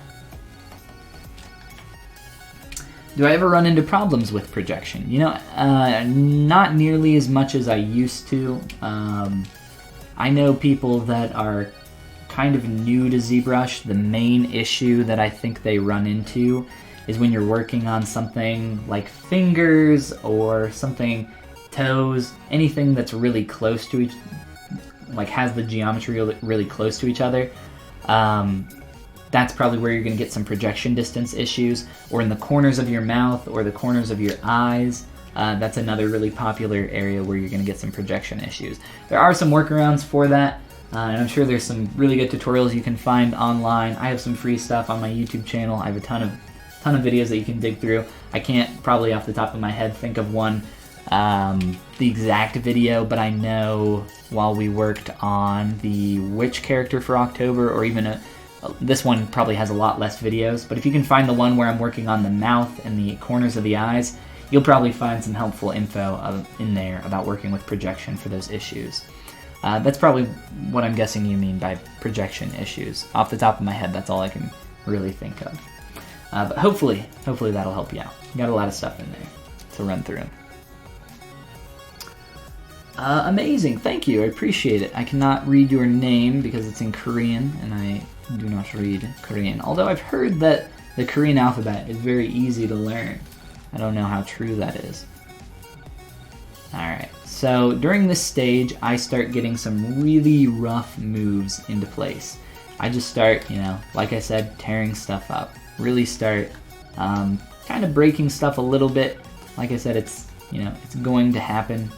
Do I ever run into problems with projection? You know, not nearly as much as I used to. I know people that are kind of new to ZBrush. The main issue that I think they run into is when you're working on something like fingers or something, toes, anything that's really close to each, like has the geometry really close to each other. That's probably where you're going to get some projection distance issues, or in the corners of your mouth or the corners of your eyes. That's another really popular area where you're going to get some projection issues. There are some workarounds for that, and I'm sure there's some really good tutorials you can find online. I have some free stuff on my YouTube channel. I have a ton of videos that you can dig through. I can't probably off the top of my head think of one, the exact video, but I know while we worked on the witch character for October, or even this one probably has a lot less videos, but if you can find the one where I'm working on the mouth and the corners of the eyes, you'll probably find some helpful info in there about working with projection for those issues. That's probably what I'm guessing you mean by projection issues. Off the top of my head, that's all I can really think of. But hopefully that'll help you out. Got a lot of stuff in there to run through. Amazing, thank you, I appreciate it. I cannot read your name because it's in Korean, and I do not read Korean. Although I've heard that the Korean alphabet is very easy to learn. I don't know how true that is. Alright, so during this stage, I start getting some really rough moves into place. I just start, you know, like I said, tearing stuff up. Really start kind of breaking stuff a little bit. Like I said, it's going to happen.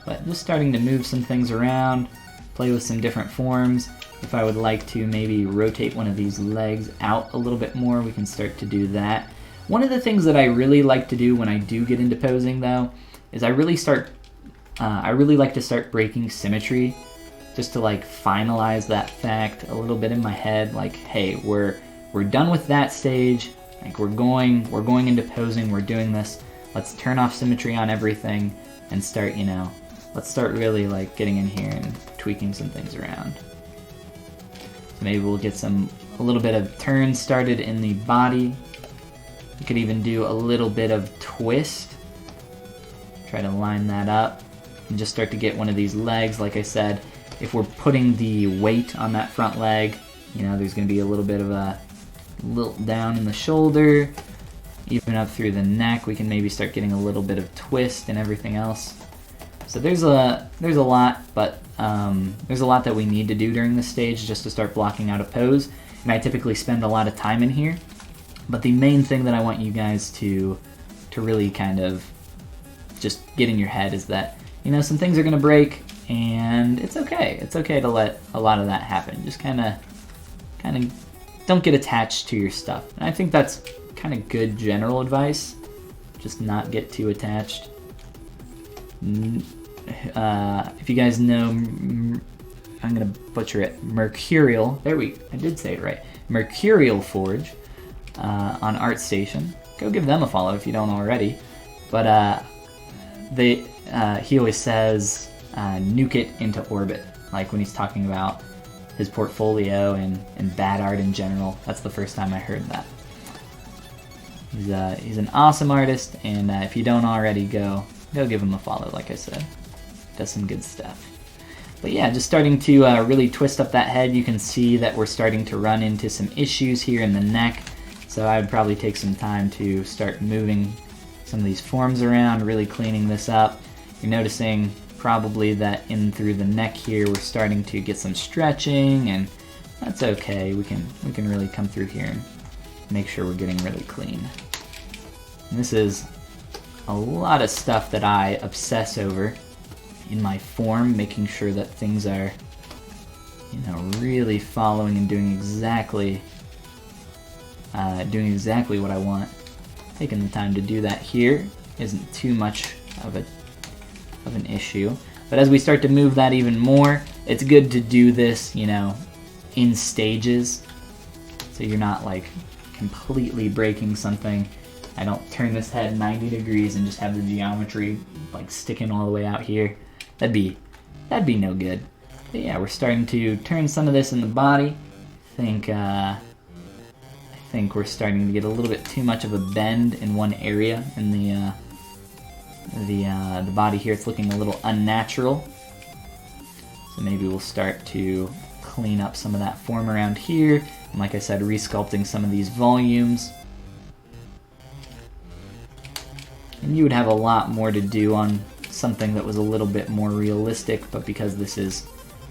But just starting to move some things around, play with some different forms. If I would like to maybe rotate one of these legs out a little bit more, we can start to do that. One of the things that I really like to do when I do get into posing, though, is I really like to start breaking symmetry, just to like finalize that fact a little bit in my head. Like, hey, we're done with that stage. Like we're going into posing. We're doing this. Let's turn off symmetry on everything and start, let's start really like getting in here and tweaking some things around. So maybe we'll get a little bit of turn started in the body. We could even do a little bit of twist. Try to line that up and just start to get one of these legs. Like I said, if we're putting the weight on that front leg, there's going to be a little bit of a lilt down in the shoulder, even up through the neck. We can maybe start getting a little bit of twist and everything else. So there's a lot, but there's a lot that we need to do during this stage just to start blocking out a pose. And I typically spend a lot of time in here. But the main thing that I want you guys to really kind of just get in your head is that, some things are going to break, and it's okay. It's okay to let a lot of that happen. Just kind of don't get attached to your stuff. And I think that's kind of good general advice. Just not get too attached. If you guys know, I'm going to butcher it, Mercurial, I did say it right, Mercurial Forge on ArtStation. Go give them a follow if you don't already. But he always says nuke it into orbit, like when he's talking about his portfolio and bad art in general. That's the first time I heard that. He's an awesome artist, and if you don't already, go give him a follow, like I said. Does some good stuff. But yeah, just starting to really twist up that head. You can see that we're starting to run into some issues here in the neck. So I would probably take some time to start moving some of these forms around, really cleaning this up. You're noticing probably that in through the neck here, we're starting to get some stretching, and that's okay. We can really come through here and make sure we're getting really clean. And this is a lot of stuff that I obsess over in my form, making sure that things are, really following and doing exactly what I want. Taking the time to do that here isn't too much of an issue. But as we start to move that even more, it's good to do this, you know, in stages, so you're not like completely breaking something. I don't turn this head 90 degrees and just have the geometry like sticking all the way out here. That'd be no good. But yeah, we're starting to turn some of this in the body. I think we're starting to get a little bit too much of a bend in one area in the body here. It's looking a little unnatural. So maybe we'll start to clean up some of that form around here. And like I said, resculpting some of these volumes. And you would have a lot more to do on something that was a little bit more realistic, but because this is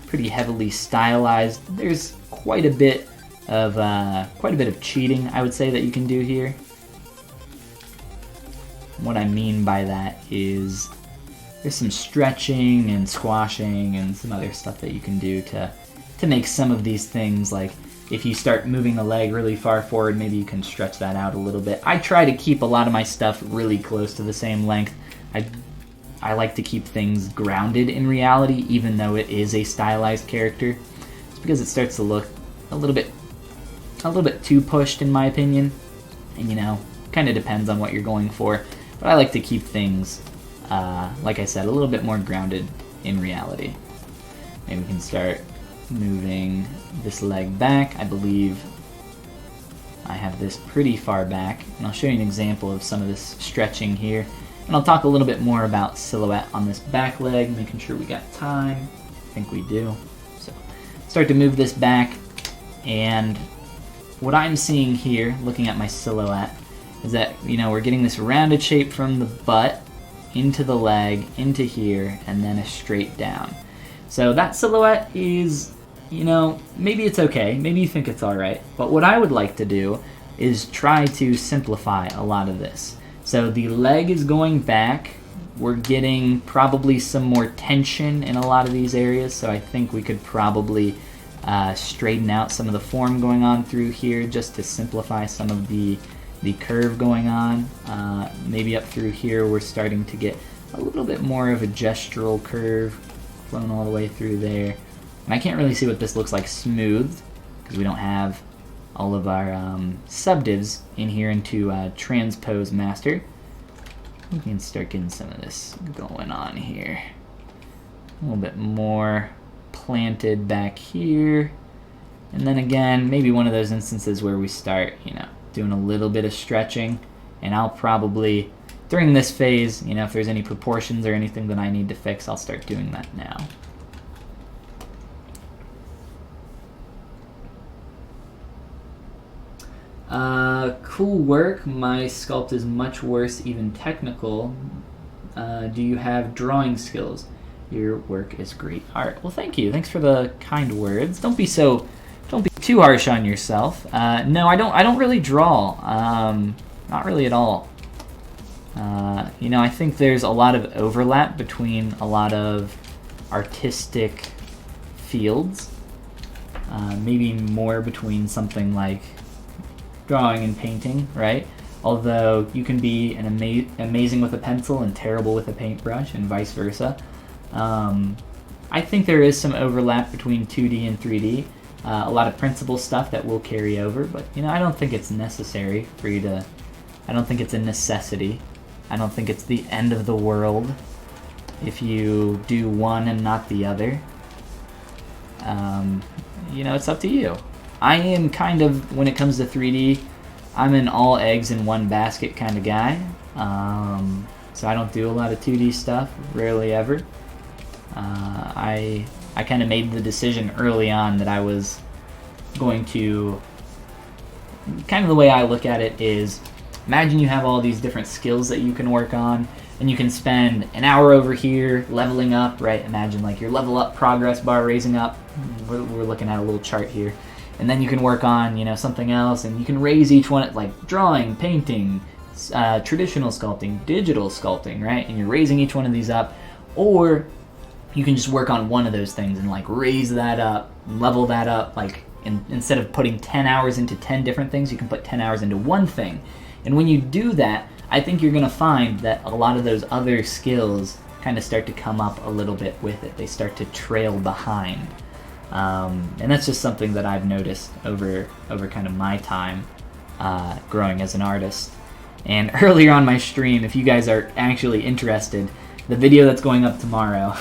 pretty heavily stylized, there's quite a bit of cheating, I would say, that you can do here. What I mean by that is there's some stretching and squashing and some other stuff that you can do to make some of these things, like if you start moving the leg really far forward, maybe you can stretch that out a little bit. I try to keep a lot of my stuff really close to the same length. I like to keep things grounded in reality, even though it is a stylized character. It's because it starts to look a little bit too pushed, in my opinion. And you know, kind of depends on what you're going for. But I like to keep things, like I said, a little bit more grounded in reality. Maybe we can start moving this leg back. I believe I have this pretty far back, and I'll show you an example of some of this stretching here. And I'll talk a little bit more about silhouette on this back leg, making sure we got time. I think we do. So start to move this back, and what I'm seeing here, looking at my silhouette, is that, you know, we're getting this rounded shape from the butt into the leg, into here, and then a straight down. So that silhouette is, you know, maybe it's okay, maybe you think it's alright, but what I would like to do is try to simplify a lot of this. So the leg is going back, we're getting probably some more tension in a lot of these areas, so I think we could probably straighten out some of the form going on through here just to simplify some of the curve going on. Maybe up through here we're starting to get a little bit more of a gestural curve flowing all the way through there. And I can't really see what this looks like smoothed because we don't have all of our subdivs in here into Transpose Master. We can start getting some of this going on here. A little bit more planted back here. And then again, maybe one of those instances where we start, you know, doing a little bit of stretching. And I'll probably, during this phase, you know, if there's any proportions or anything that I need to fix, I'll start doing that now. Cool work. My sculpt is much worse, even technical. Do you have drawing skills? Your work is great art. Well, thank you. Thanks for the kind words. Don't be too harsh on yourself. No, I don't really draw. Not really at all. You know, I think there's a lot of overlap between a lot of artistic fields. Maybe more between something like drawing and painting, right? Although you can be amazing with a pencil and terrible with a paintbrush, and vice versa. I think there is some overlap between 2D and 3D. A lot of principle stuff that will carry over, but you know, I don't think it's necessary for you to. I don't think it's a necessity. I don't think it's the end of the world if you do one and not the other. You know, it's up to you. I am kind of, when it comes to 3D, I'm an all eggs in one basket kind of guy. So I don't do a lot of 2D stuff, rarely ever. I kind of made the decision early on that I was going to, kind of the way I look at it is, imagine you have all these different skills that you can work on, and you can spend an hour over here leveling up, right? Imagine like your level up progress bar raising up. We're looking at a little chart here. And then you can work on, you know, something else, and you can raise each one, like drawing, painting, traditional sculpting, digital sculpting, right? And you're raising each one of these up. Or you can just work on one of those things and like raise that up, level that up. Like instead of putting 10 hours into 10 different things, you can put 10 hours into one thing. And when you do that, I think you're going to find that a lot of those other skills kind of start to come up a little bit with it. They start to trail behind. And that's just something that I've noticed over kind of my time growing as an artist. And earlier on my stream, if you guys are actually interested, the video that's going up tomorrow,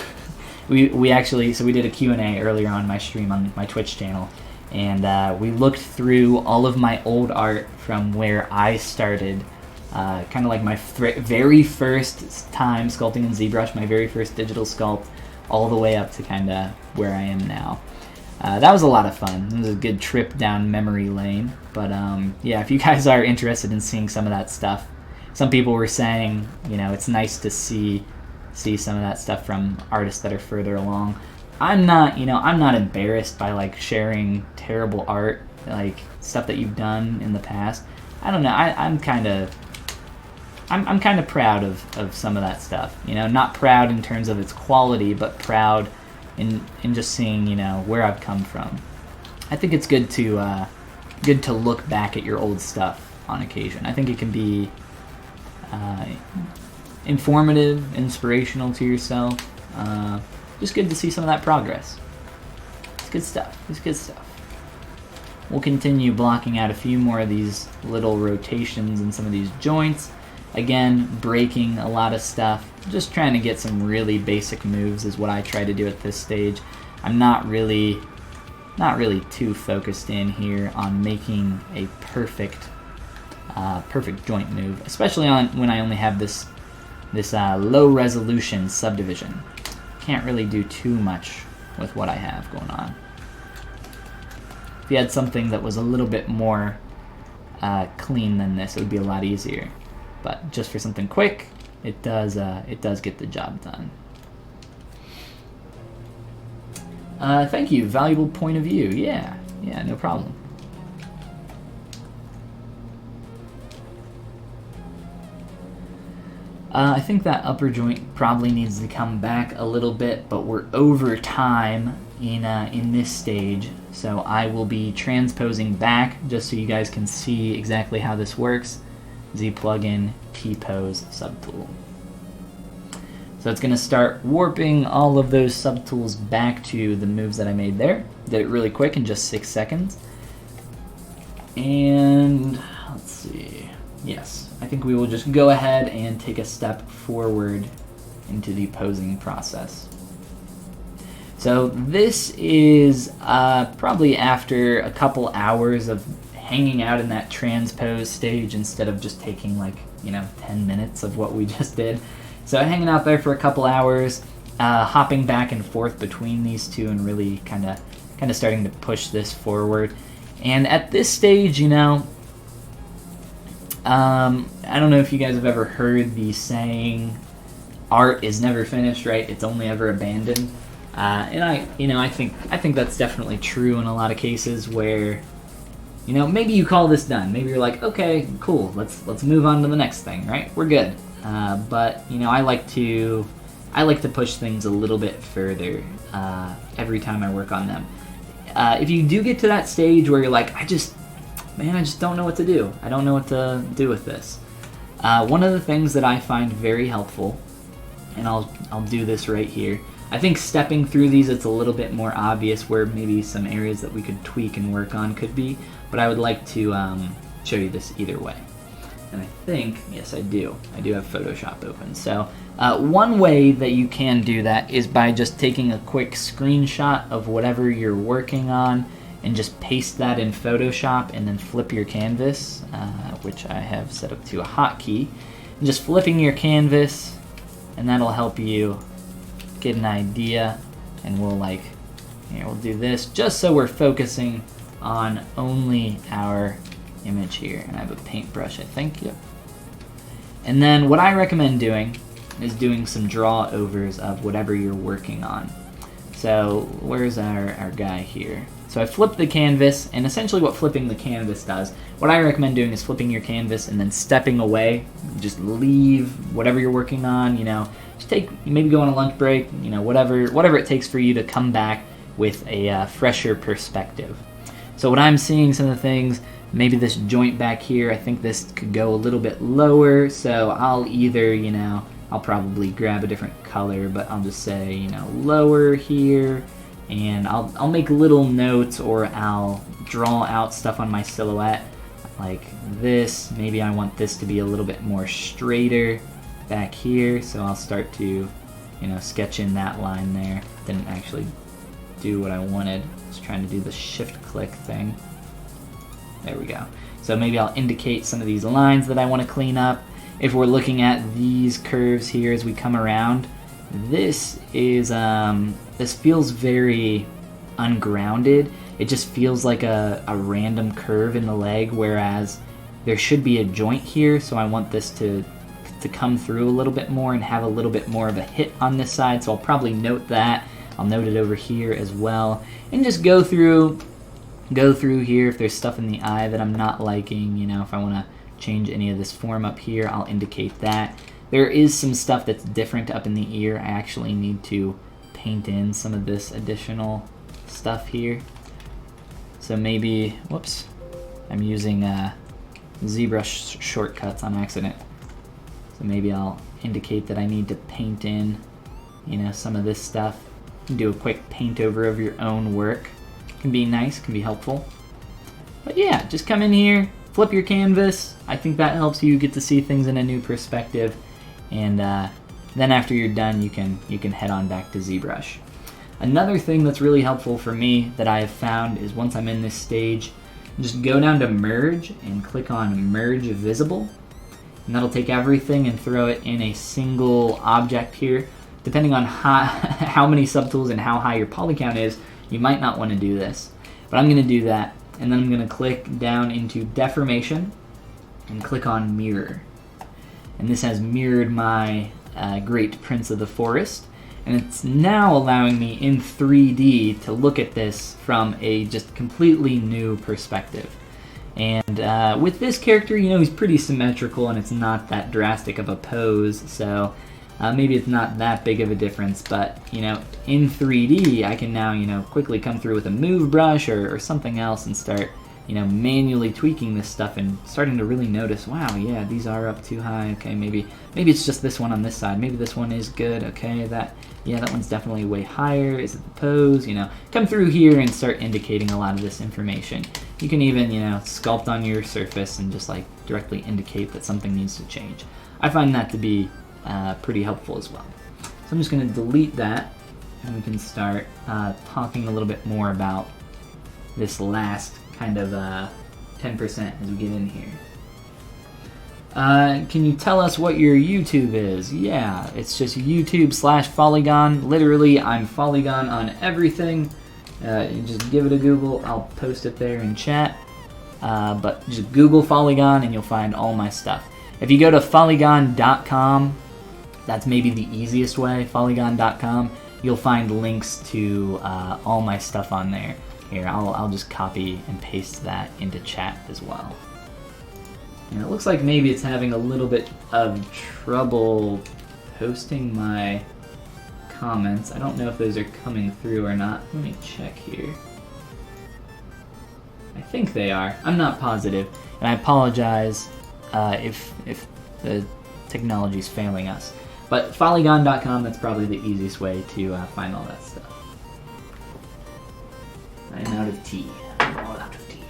we did a Q&A earlier on my stream on my Twitch channel, and we looked through all of my old art from where I started, kind of like my very first time sculpting in ZBrush, my very first digital sculpt, all the way up to kind of where I am now. That was a lot of fun. It was a good trip down memory lane. But yeah, if you guys are interested in seeing some of that stuff, some people were saying, you know, it's nice to see some of that stuff from artists that are further along. I'm not embarrassed by like sharing terrible art, like stuff that you've done in the past. I don't know. I'm kind of proud of some of that stuff. You know, not proud in terms of its quality, but proud in just seeing, you know, where I've come from. I think it's good to look back at your old stuff on occasion. I think it can be informative, inspirational to yourself. Just good to see some of that progress. It's good stuff. It's good stuff. We'll continue blocking out a few more of these little rotations and some of these joints. Again, breaking a lot of stuff. Just trying to get some really basic moves is what I try to do at this stage. I'm not really too focused in here on making a perfect joint move, especially when I only have this low resolution subdivision. Can't really do too much with what I have going on. If you had something that was a little bit more clean than this, it would be a lot easier. But just for something quick, it does get the job done. Thank you, valuable point of view. Yeah, no problem. I think that upper joint probably needs to come back a little bit, but we're over time in this stage, so I will be transposing back just so you guys can see exactly how this works. Z plugin T-pose subtool. So it's going to start warping all of those subtools back to the moves that I made there. Did it really quick in just 6 seconds. And let's see. Yes, I think we will just go ahead and take a step forward into the posing process. So this is probably after a couple hours of hanging out in that transpose stage instead of just taking like, 10 minutes of what we just did. So hanging out there for a couple hours, hopping back and forth between these two and really kind of starting to push this forward. And at this stage, I don't know if you guys have ever heard the saying, art is never finished, right? It's only ever abandoned. And I think that's definitely true in a lot of cases where, maybe you call this done. Maybe you're like, okay, cool, let's move on to the next thing, right? We're good. But I like to push things a little bit further every time I work on them. If you do get to that stage where you're like, I just don't know what to do. I don't know what to do with this. One of the things that I find very helpful, and I'll do this right here. I think stepping through these, it's a little bit more obvious where maybe some areas that we could tweak and work on could be, but I would like to show you this either way. And I think, yes, I do have Photoshop open. So one way that you can do that is by just taking a quick screenshot of whatever you're working on and just paste that in Photoshop and then flip your canvas, which I have set up to a hotkey. And just flipping your canvas, and that'll help you get an idea. And we'll do this just so we're focusing on only our image here. And I have a paintbrush, I think. Yep. And then what I recommend doing is doing some draw overs of whatever you're working on. So where's our guy here? So I flipped the canvas, and essentially what flipping the canvas does, what I recommend doing is flipping your canvas and then stepping away. Just leave whatever you're working on, just maybe go on a lunch break, whatever it takes for you to come back with a fresher perspective. So what I'm seeing, some of the things, maybe this joint back here, I think this could go a little bit lower, so I'll either, I'll probably grab a different color, but I'll just say, you know, lower here, and I'll make little notes, or I'll draw out stuff on my silhouette like this. Maybe I want this to be a little bit more straighter back here, so I'll start to, you know, sketch in that line there. Didn't actually do what I wanted. I was trying to do the shift click thing. There we go. So maybe I'll indicate some of these lines that I want to clean up. If we're looking at these curves here as we come around, this is this feels very ungrounded. It just feels like a random curve in the leg, whereas there should be a joint here, so I want this to come through a little bit more and have a little bit more of a hit on this side, so I'll probably note that. I'll note it over here as well, and just go through here if there's stuff in the eye that I'm not liking. You know, if I want to change any of this form up here, I'll indicate that. There is some stuff that's different up in the ear. I actually need to paint in some of this additional stuff here. So maybe, whoops, I'm using ZBrush shortcuts on accident. So maybe I'll indicate that I need to paint in, you know, some of this stuff. Do a quick paint over of your own work. Can be nice, can be helpful. But yeah, just come in here, flip your canvas. I think that helps you get to see things in a new perspective. And then after you're done, you can head on back to ZBrush. Another thing that's really helpful for me that I have found is once I'm in this stage, just go down to Merge and click on Merge Visible. And that'll take everything and throw it in a single object here. Depending on how many subtools and how high your poly count is, you might not want to do this. But I'm going to do that. And then I'm going to click down into Deformation and click on Mirror. And this has mirrored my Great Prince of the Forest. And it's now allowing me in 3D to look at this from a just completely new perspective. And with this character, you know, he's pretty symmetrical and it's not that drastic of a pose, so maybe it's not that big of a difference, but, you know, in 3D, I can now, you know, quickly come through with a move brush or something else and start, you know, manually tweaking this stuff and starting to really notice, wow, yeah, these are up too high, okay, maybe it's just this one on this side, maybe this one is good, okay, that one's definitely way higher, is it the pose, you know, come through here and start indicating a lot of this information. You can even, you know, sculpt on your surface and just like directly indicate that something needs to change. I find that to be pretty helpful as well. So I'm just going to delete that and we can start talking a little bit more about this last kind of 10% as we get in here. Can you tell us what your YouTube is? Yeah, it's just YouTube/Follygon. Literally, I'm Follygon on everything. You just give it a Google. I'll post it there in chat. But just Google Follygon and you'll find all my stuff. If you go to Follygon.com, that's maybe the easiest way, Follygon.com, you'll find links to all my stuff on there. Here, I'll just copy and paste that into chat as well. And it looks like maybe it's having a little bit of trouble posting my comments. I don't know if those are coming through or not. Let me check here. I think they are. I'm not positive, and I apologize if the technology is failing us. But Follygon.com, that's probably the easiest way to find all that stuff. I'm out of tea. I'm all out of tea.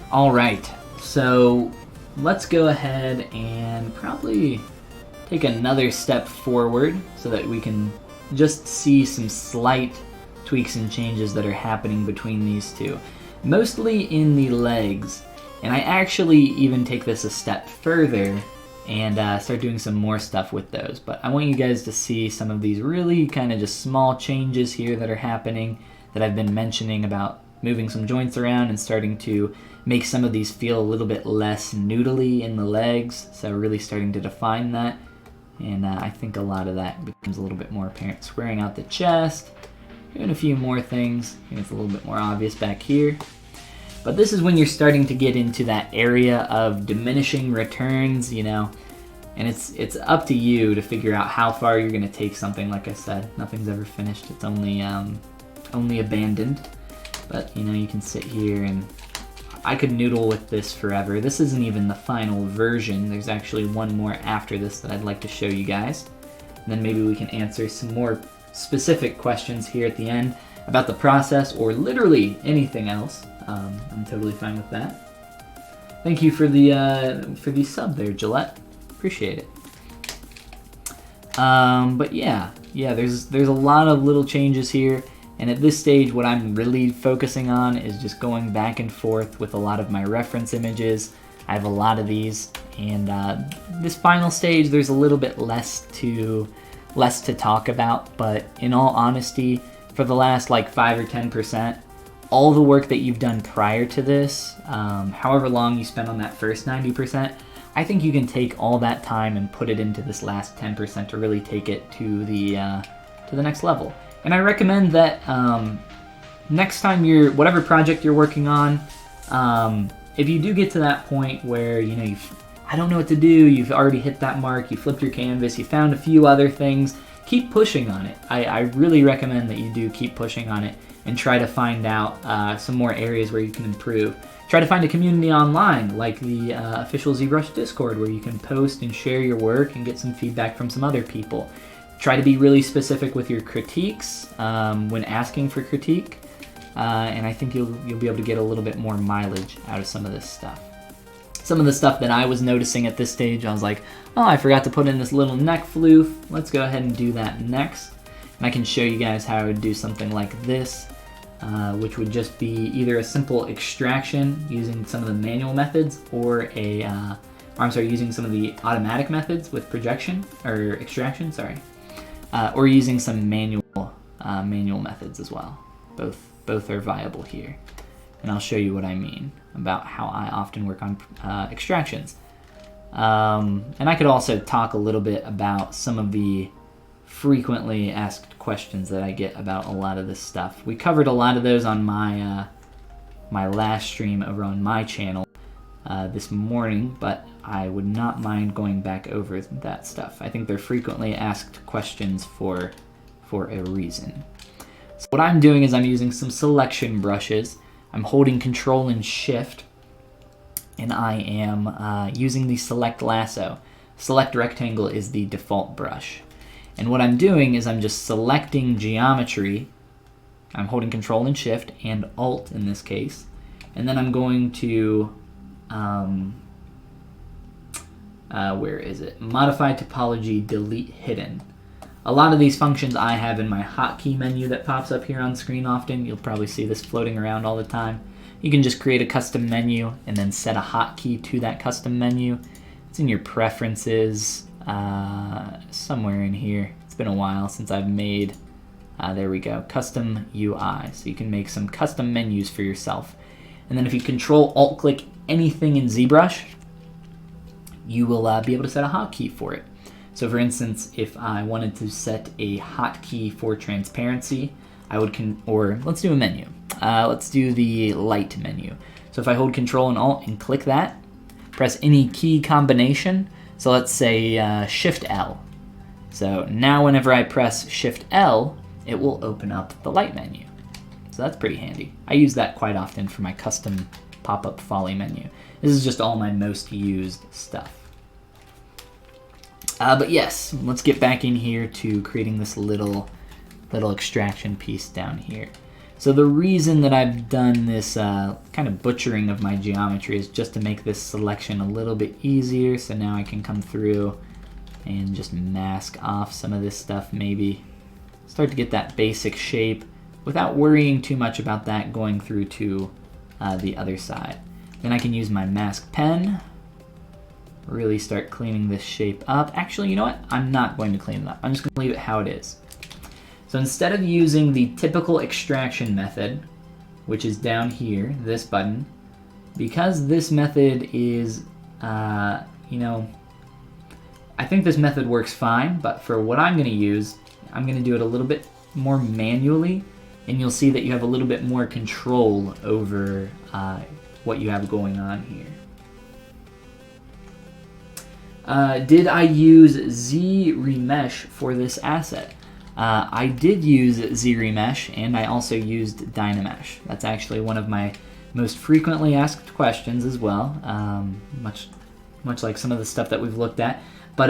All right, so let's go ahead and probably take another step forward so that we can just see some slight tweaks and changes that are happening between these two. Mostly in the legs, and I actually even take this a step further and start doing some more stuff with those. But I want you guys to see some of these really kind of just small changes here that are happening that I've been mentioning about moving some joints around and starting to make some of these feel a little bit less noodly in the legs. So really starting to define that. And I think a lot of that becomes a little bit more apparent. Squaring out the chest, doing a few more things. I think it's a little bit more obvious back here. But this is when you're starting to get into that area of diminishing returns, you know, and it's up to you to figure out how far you're going to take something. Like I said, nothing's ever finished. It's only abandoned. But you know, you can sit here and I could noodle with this forever. This isn't even the final version. There's actually one more after this that I'd like to show you guys. And then maybe we can answer some more specific questions here at the end about the process or literally anything else. I'm totally fine with that. Thank you for the sub there, Gillette. Appreciate it. But yeah, there's a lot of little changes here. And at this stage, what I'm really focusing on is just going back and forth with a lot of my reference images. I have a lot of these, and this final stage, there's a little bit less to talk about, but in all honesty, for the last like 5 or 10%, all the work that you've done prior to this, however long you spent on that first 90%, I think you can take all that time and put it into this last 10% to really take it to the next level. And I recommend that next time whatever project you're working on, if you do get to that point where, you know, I don't know what to do, you've already hit that mark, you flipped your canvas, you found a few other things, keep pushing on it. I really recommend that you do keep pushing on it and try to find out some more areas where you can improve. Try to find a community online, like the official ZBrush Discord, where you can post and share your work and get some feedback from some other people. Try to be really specific with your critiques when asking for critique, and I think you'll be able to get a little bit more mileage out of some of this stuff. Some of the stuff that I was noticing at this stage, I was like, oh, I forgot to put in this little neck floof. Let's go ahead and do that next. And I can show you guys how I would do something like this, which would just be either a simple extraction using some of the manual methods or using some of the automatic methods with projection, or extraction, sorry. Or using some manual methods as well. Both are viable here. And I'll show you what I mean about how I often work on extractions. And I could also talk a little bit about some of the frequently asked questions that I get about a lot of this stuff. We covered a lot of those on my last stream over on my channel this morning, but I would not mind going back over that stuff. I think they're frequently asked questions for a reason. So what I'm doing is I'm using some selection brushes. I'm holding Control and Shift, and I am using the Select Lasso. Select Rectangle is the default brush. And what I'm doing is I'm just selecting geometry. I'm holding Control and Shift, and Alt in this case. And then I'm going to where is it? Modify Topology, Delete Hidden. A lot of these functions I have in my hotkey menu that pops up here on screen often. You'll probably see this floating around all the time. You can just create a custom menu and then set a hotkey to that custom menu. It's in your preferences, somewhere in here. It's been a while since I've made, there we go, custom UI. So you can make some custom menus for yourself. And then if you Control-Alt-click anything in ZBrush, you will be able to set a hotkey for it. So for instance, if I wanted to set a hotkey for transparency, I would, or let's do a menu. Let's do the light menu. So if I hold Control and Alt and click that, press any key combination. So let's say Shift L. So now whenever I press Shift L, it will open up the light menu. So that's pretty handy. I use that quite often for my custom pop-up Folly menu. This is just all my most used stuff. But yes, let's get back in here to creating this little extraction piece down here. So the reason that I've done this kind of butchering of my geometry is just to make this selection a little bit easier. So now I can come through and just mask off some of this stuff, maybe start to get that basic shape without worrying too much about that going through to the other side. Then I can use my mask pen, really start cleaning this shape up. Actually, you know what? I'm not going to clean it up. I'm just going to leave it how it is. So instead of using the typical extraction method, which is down here, this button, because this method is, I think this method works fine, but for what I'm going to use, I'm going to do it a little bit more manually, and you'll see that you have a little bit more control over what you have going on here. Did I use Remesh for this asset? I did use Remesh, and I also used Dynamesh. That's actually one of my most frequently asked questions as well, much like some of the stuff that we've looked at. But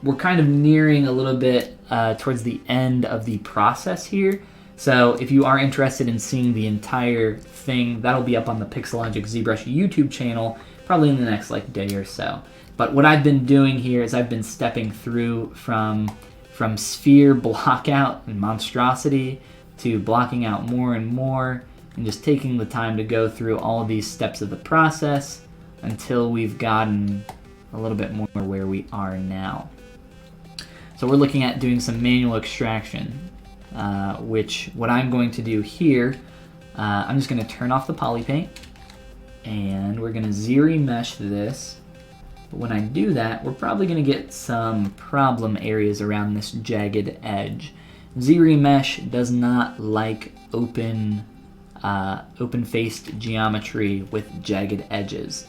we're kind of nearing a little bit towards the end of the process here. So if you are interested in seeing the entire thing, that'll be up on the Pixelogic ZBrush YouTube channel, probably in the next day or so. But what I've been doing here is I've been stepping through from sphere blockout and monstrosity to blocking out more and more, and just taking the time to go through all of these steps of the process until we've gotten a little bit more where we are now. So we're looking at doing some manual extraction, which what I'm going to do here, I'm just going to turn off the poly paint, and we're going to Remesh this. But when I do that, we're probably going to get some problem areas around this jagged edge. Remesh does not like open-faced geometry with jagged edges.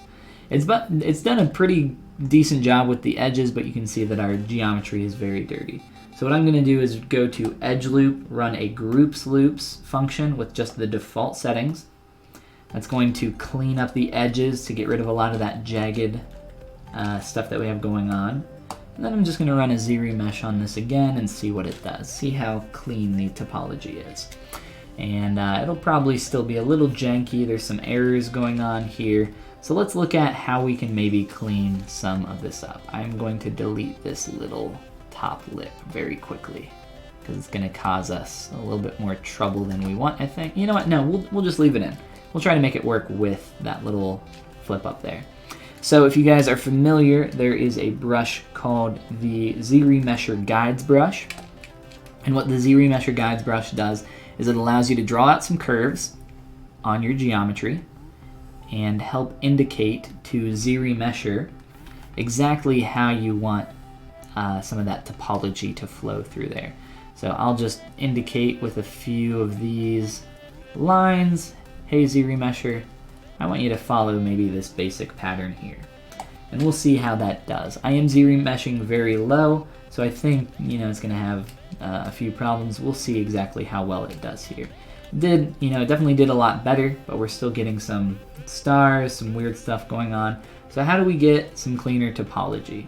It's done a pretty decent job with the edges, but you can see that our geometry is very dirty. So what I'm going to do is go to Edge Loop, run a Groups Loops function with just the default settings. That's going to clean up the edges to get rid of a lot of that jagged stuff that we have going on. And then I'm just going to run a Remesh on this again and see what it does. See how clean the topology is. And it'll probably still be a little janky. There's some errors going on here. So let's look at how we can maybe clean some of this up. I'm going to delete this little top lip very quickly because it's going to cause us a little bit more trouble than we want, I think. You know what? No, we'll just leave it in. We'll try to make it work with that little flip up there. So if you guys are familiar, there is a brush called the ZRemesher Guides brush. And what the ZRemesher Guides brush does is it allows you to draw out some curves on your geometry and help indicate to Zremesher exactly how you want some of that topology to flow through there. So I'll just indicate with a few of these lines, hey Zremesher, I want you to follow maybe this basic pattern here. And we'll see how that does. I am Zremeshing very low, so I think it's going to have a few problems. We'll see exactly how well it does here. It definitely did a lot better, but we're still getting some stars, some weird stuff going on. So how do we get some cleaner topology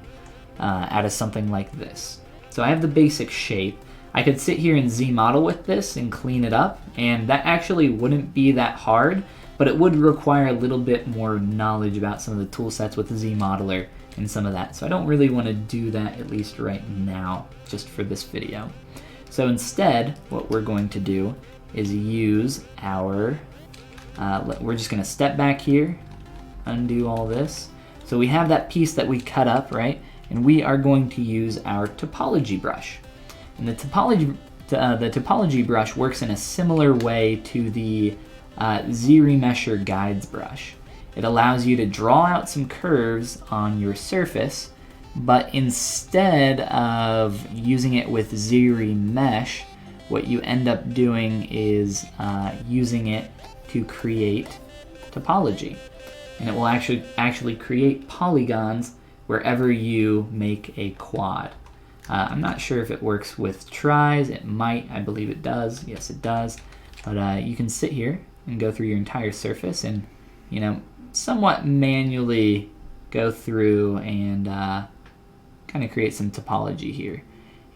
out of something like this? So I have the basic shape. I could sit here and Z-model with this and clean it up, and that actually wouldn't be that hard, but it would require a little bit more knowledge about some of the tool sets with the Zmodeler and some of that. So I don't really want to do that, at least right now, just for this video. So instead, what we're going to do is use our, we're just going to step back here, undo all this. So we have that piece that we cut up, right? And we are going to use our Topology Brush. And the Topology Brush works in a similar way to the Zremesher Guides brush. It allows you to draw out some curves on your surface, but instead of using it with Zremesh, what you end up doing is using it to create topology. And it will actually create polygons wherever you make a quad. I'm not sure if it works with tris. It might. I believe it does. Yes, it does. But you can sit here and go through your entire surface and, somewhat manually go through and kind of create some topology here.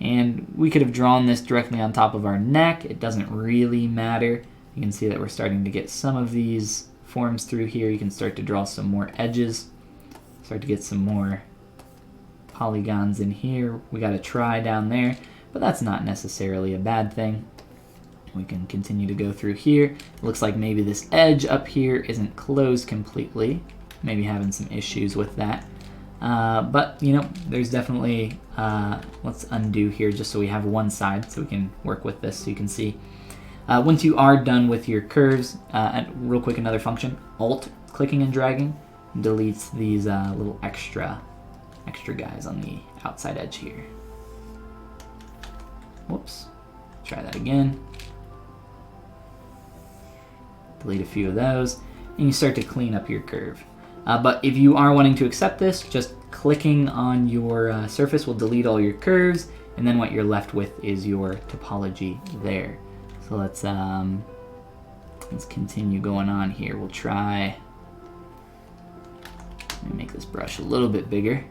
And we could have drawn this directly on top of our neck. It doesn't really matter. You can see that we're starting to get some of these forms through here. You can start to draw some more edges, start to get some more polygons in here. We got a try down there, but that's not necessarily a bad thing. We can continue to go through here. It looks like maybe this edge up here isn't closed completely. Maybe having some issues with that. But there's definitely, let's undo here just so we have one side so we can work with this so you can see. Once you are done with your curves, and real quick, another function, Alt clicking and dragging deletes these little extra guys on the outside edge here. Whoops, try that again. Delete a few of those, and you start to clean up your curve. But if you are wanting to accept this, just clicking on your surface will delete all your curves, and then what you're left with is your topology there. So let's continue going on here. We'll try, let me make this brush a little bit bigger.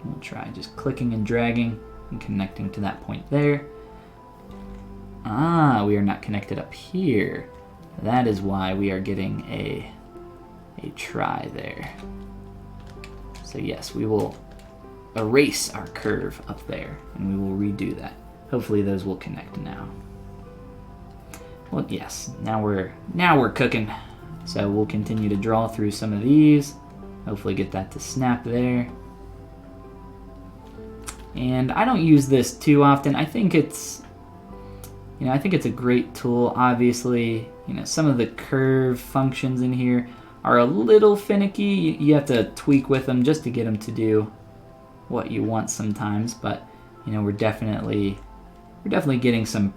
We'll try just clicking and dragging and connecting to that point there. Ah, we are not connected up here. That is why we are getting a try there. So yes, we will erase our curve up there and we will redo that. Hopefully those will connect now. Well, yes, now we're cooking. So we'll continue to draw through some of these. Hopefully get that to snap there. And I don't use this too often. I think it's, I think it's a great tool. Obviously, some of the curve functions in here are a little finicky. You have to tweak with them just to get them to do what you want sometimes. But we're definitely getting some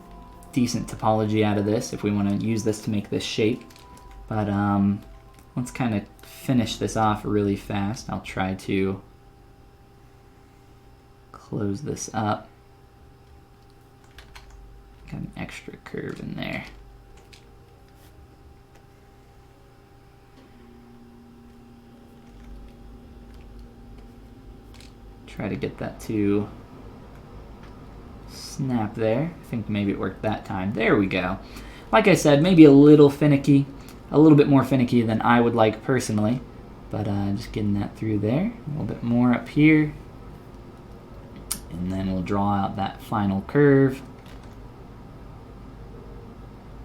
decent topology out of this if we want to use this to make this shape. But let's kind of finish this off really fast. I'll try to close this up. Got an extra curve in there. Try to get that to snap there. I think maybe it worked that time. There we go. Like I said, maybe a little finicky, a little bit more finicky than I would like personally, but just getting that through there. A little bit more up here. And then we'll draw out that final curve.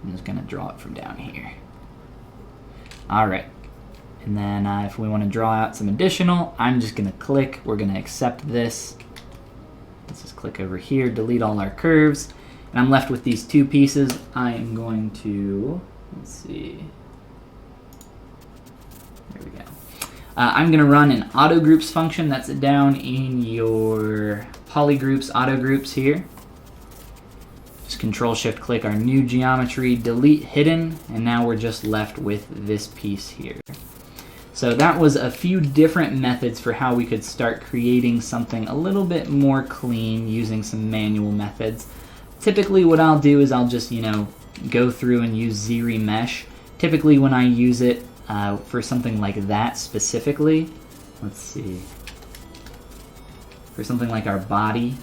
I'm just going to draw it from down here. All right. And then if we want to draw out some additional, I'm just going to click. We're going to accept this. Let's just click over here, delete all our curves. And I'm left with these two pieces. I am going to, let's see. There we go. I'm going to run an auto groups function that's down in your Polygroups auto groups here. Just Control-Shift-Click our new geometry, delete hidden, and now we're just left with this piece here. So that was a few different methods for how we could start creating something a little bit more clean using some manual methods. Typically what I'll do is I'll just, go through and use Remesh. Typically when I use it for something like that specifically, let's see, for something like our body,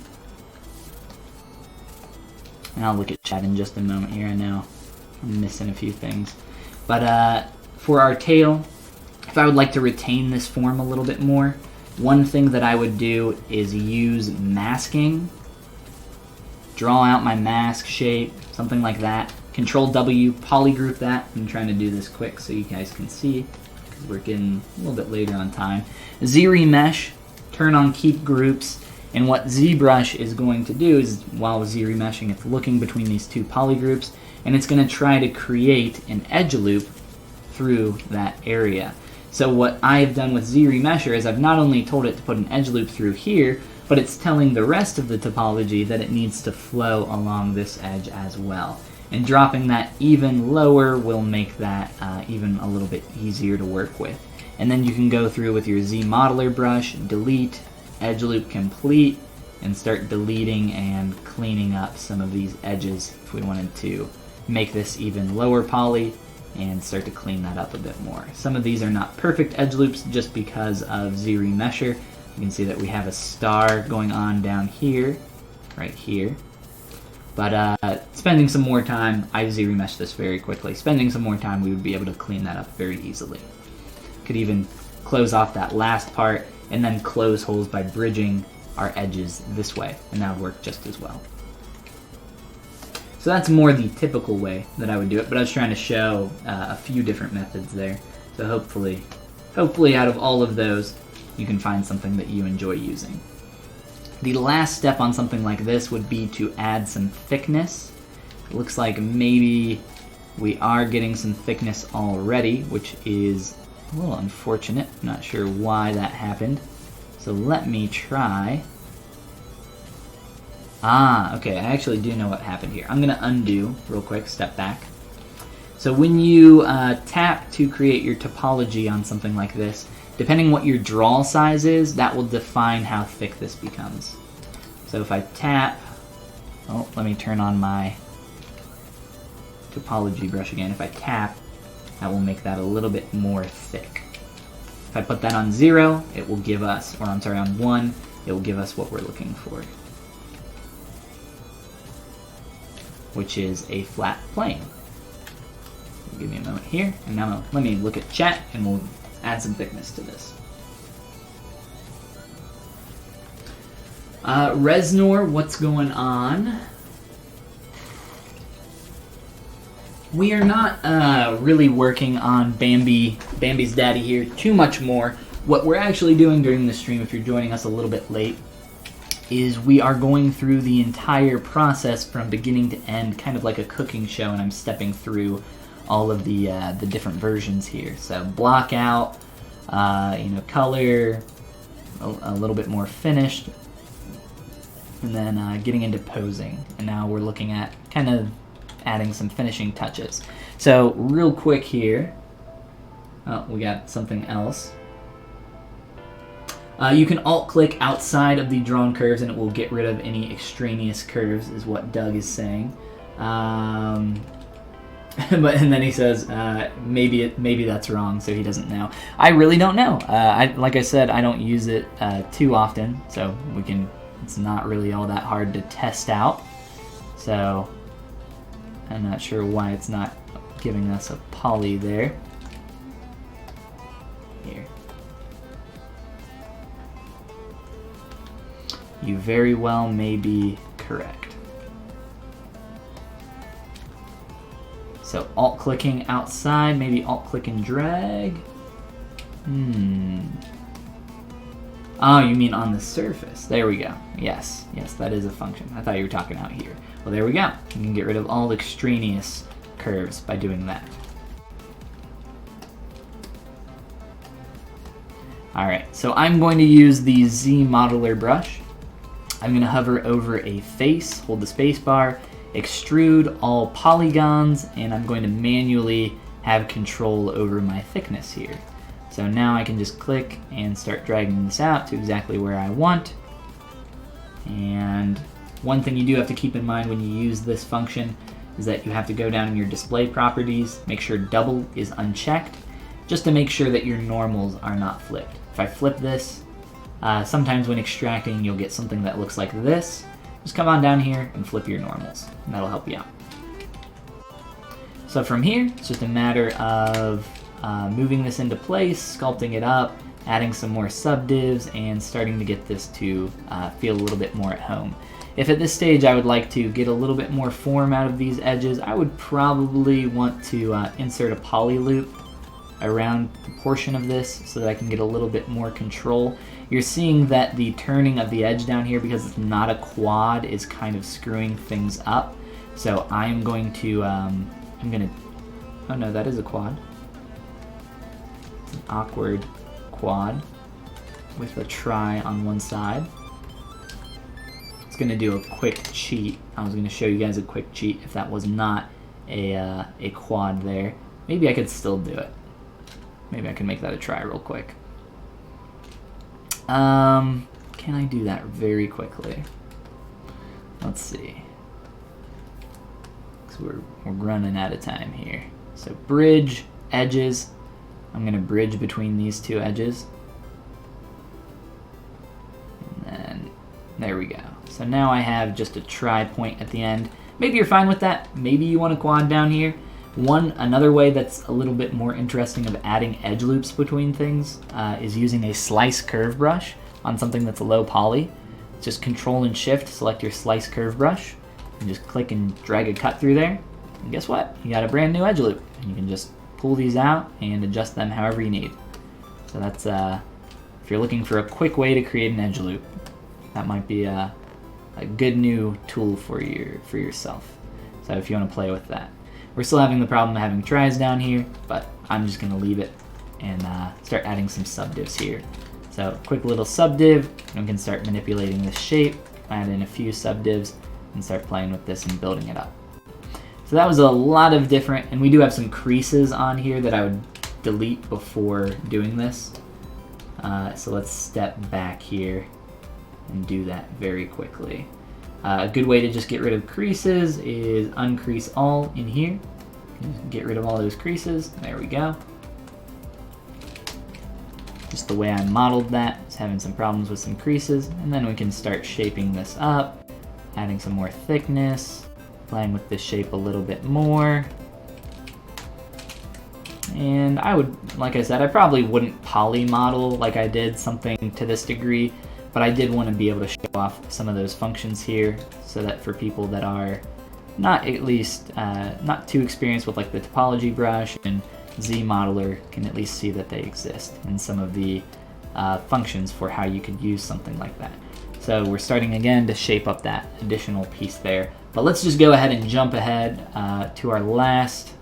and I'll look at chat in just a moment here. I know I'm missing a few things. But for our tail, if I would like to retain this form a little bit more, one thing that I would do is use masking. Draw out my mask shape, something like that. Control W, polygroup that. I'm trying to do this quick so you guys can see, because we're getting a little bit later on time. Remesh, turn on keep groups. And what ZBrush is going to do is, while remeshing, it's looking between these two polygroups, and it's going to try to create an edge loop through that area. So what I've done with ZRemesher is I've not only told it to put an edge loop through here, but it's telling the rest of the topology that it needs to flow along this edge as well. And dropping that even lower will make that even a little bit easier to work with. And then you can go through with your Zmodeler Brush, delete, edge loop complete, and start deleting and cleaning up some of these edges if we wanted to make this even lower poly and start to clean that up a bit more. Some of these are not perfect edge loops just because of ZRemesher. You can see that we have a star going on down here, right here. But spending some more time, I ZRemeshed this very quickly. Spending some more time, we would be able to clean that up very easily. Could even close off that last part and then close holes by bridging our edges this way, and that would work just as well. So that's more the typical way that I would do it, but I was trying to show a few different methods there. So hopefully out of all of those, you can find something that you enjoy using. The last step on something like this would be to add some thickness. It looks like maybe we are getting some thickness already, which is a little unfortunate. I'm not sure why that happened. So let me try. Okay, I actually do know what happened here. I'm going to undo real quick, step back. So when you tap to create your topology on something like this, depending what your draw size is, that will define how thick this becomes. So if I tap, oh, let me turn on my Topology Brush again. If I tap, that will make that a little bit more thick. If I put that on 0, it will give us, or I'm sorry, on 1, it will give us what we're looking for, which is a flat plane. Give me a moment here, and now let me look at chat, and we'll add some thickness to this. Resnor, what's going on? We are not really working on Bambi's daddy here too much more. What we're actually doing during the stream, if you're joining us a little bit late, is we are going through the entire process from beginning to end, kind of like a cooking show, and I'm stepping through all of the different versions here. So block out, color, a little bit more finished, and then getting into posing. And now we're looking at kind of adding some finishing touches. So real quick here, we got something else. You can alt-click outside of the drawn curves and it will get rid of any extraneous curves, is what Doug is saying. And then he says maybe that's wrong, so he doesn't know. I really don't know. Like I said, I don't use it too often, so it's not really all that hard to test out. So I'm not sure why it's not giving us a poly there. Here. You very well may be correct. So alt-clicking outside, maybe alt-click and drag. Oh, you mean on the surface. There we go. Yes, that is a function. I thought you were talking out here. Well, there we go. You can get rid of all extraneous curves by doing that. Alright, so I'm going to use the Zmodeler Brush. I'm going to hover over a face, hold the space bar, extrude all polygons, and I'm going to manually have control over my thickness here. So now I can just click and start dragging this out to exactly where I want. And one thing you do have to keep in mind when you use this function is that you have to go down in your display properties, make sure double is unchecked, just to make sure that your normals are not flipped. If I flip this, sometimes when extracting you'll get something that looks like this. Just come on down here and flip your normals, and that'll help you out. So from here, it's just a matter of moving this into place, sculpting it up, adding some more subdivs, and starting to get this to feel a little bit more at home. If at this stage I would like to get a little bit more form out of these edges, I would probably want to insert a poly loop around the portion of this so that I can get a little bit more control. You're seeing that the turning of the edge down here, because it's not a quad, is kind of screwing things up. So I'm going to, oh no, that is a quad. It's an awkward quad with a try on one side. It's going to do a quick cheat. I was going to show you guys a quick cheat if that was not a quad there. Maybe I could still do it. Maybe I can make that a try real quick. Can I do that very quickly? Let's see. Because we're running out of time here. So bridge, edges. I'm going to bridge between these two edges. And then there we go. So now I have just a try point at the end. Maybe you're fine with that. Maybe you want a quad down here. Another way that's a little bit more interesting of adding edge loops between things is using a slice curve brush on something that's a low poly. Just Control and Shift, select your slice curve brush, and just click and drag a cut through there. And guess what? You got a brand new edge loop. And you can just pull these out and adjust them however you need. So that's if you're looking for a quick way to create an edge loop, that might be a good new tool for yourself. So if you want to play with that. We're still having the problem of having tries down here, but I'm just going to leave it and start adding some subdivs here. So quick little subdiv, and we can start manipulating this shape, add in a few subdivs, and start playing with this and building it up. So that was a lot of different, and we do have some creases on here that I would delete before doing this. So let's step back here and do that very quickly. A good way to just get rid of creases is uncrease all in here. Get rid of all those creases. There we go. Just the way I modeled that, is having some problems with some creases, and then we can start shaping this up, adding some more thickness, playing with this shape a little bit more. And I would, like I said, I probably wouldn't poly model like I did something to this degree, but I did want to be able to show off some of those functions here so that for people that are not at least not too experienced with like the Topology Brush and Zmodeler can at least see that they exist and some of the functions for how you could use something like that. So we're starting again to shape up that additional piece there. But let's just go ahead and jump ahead to our last,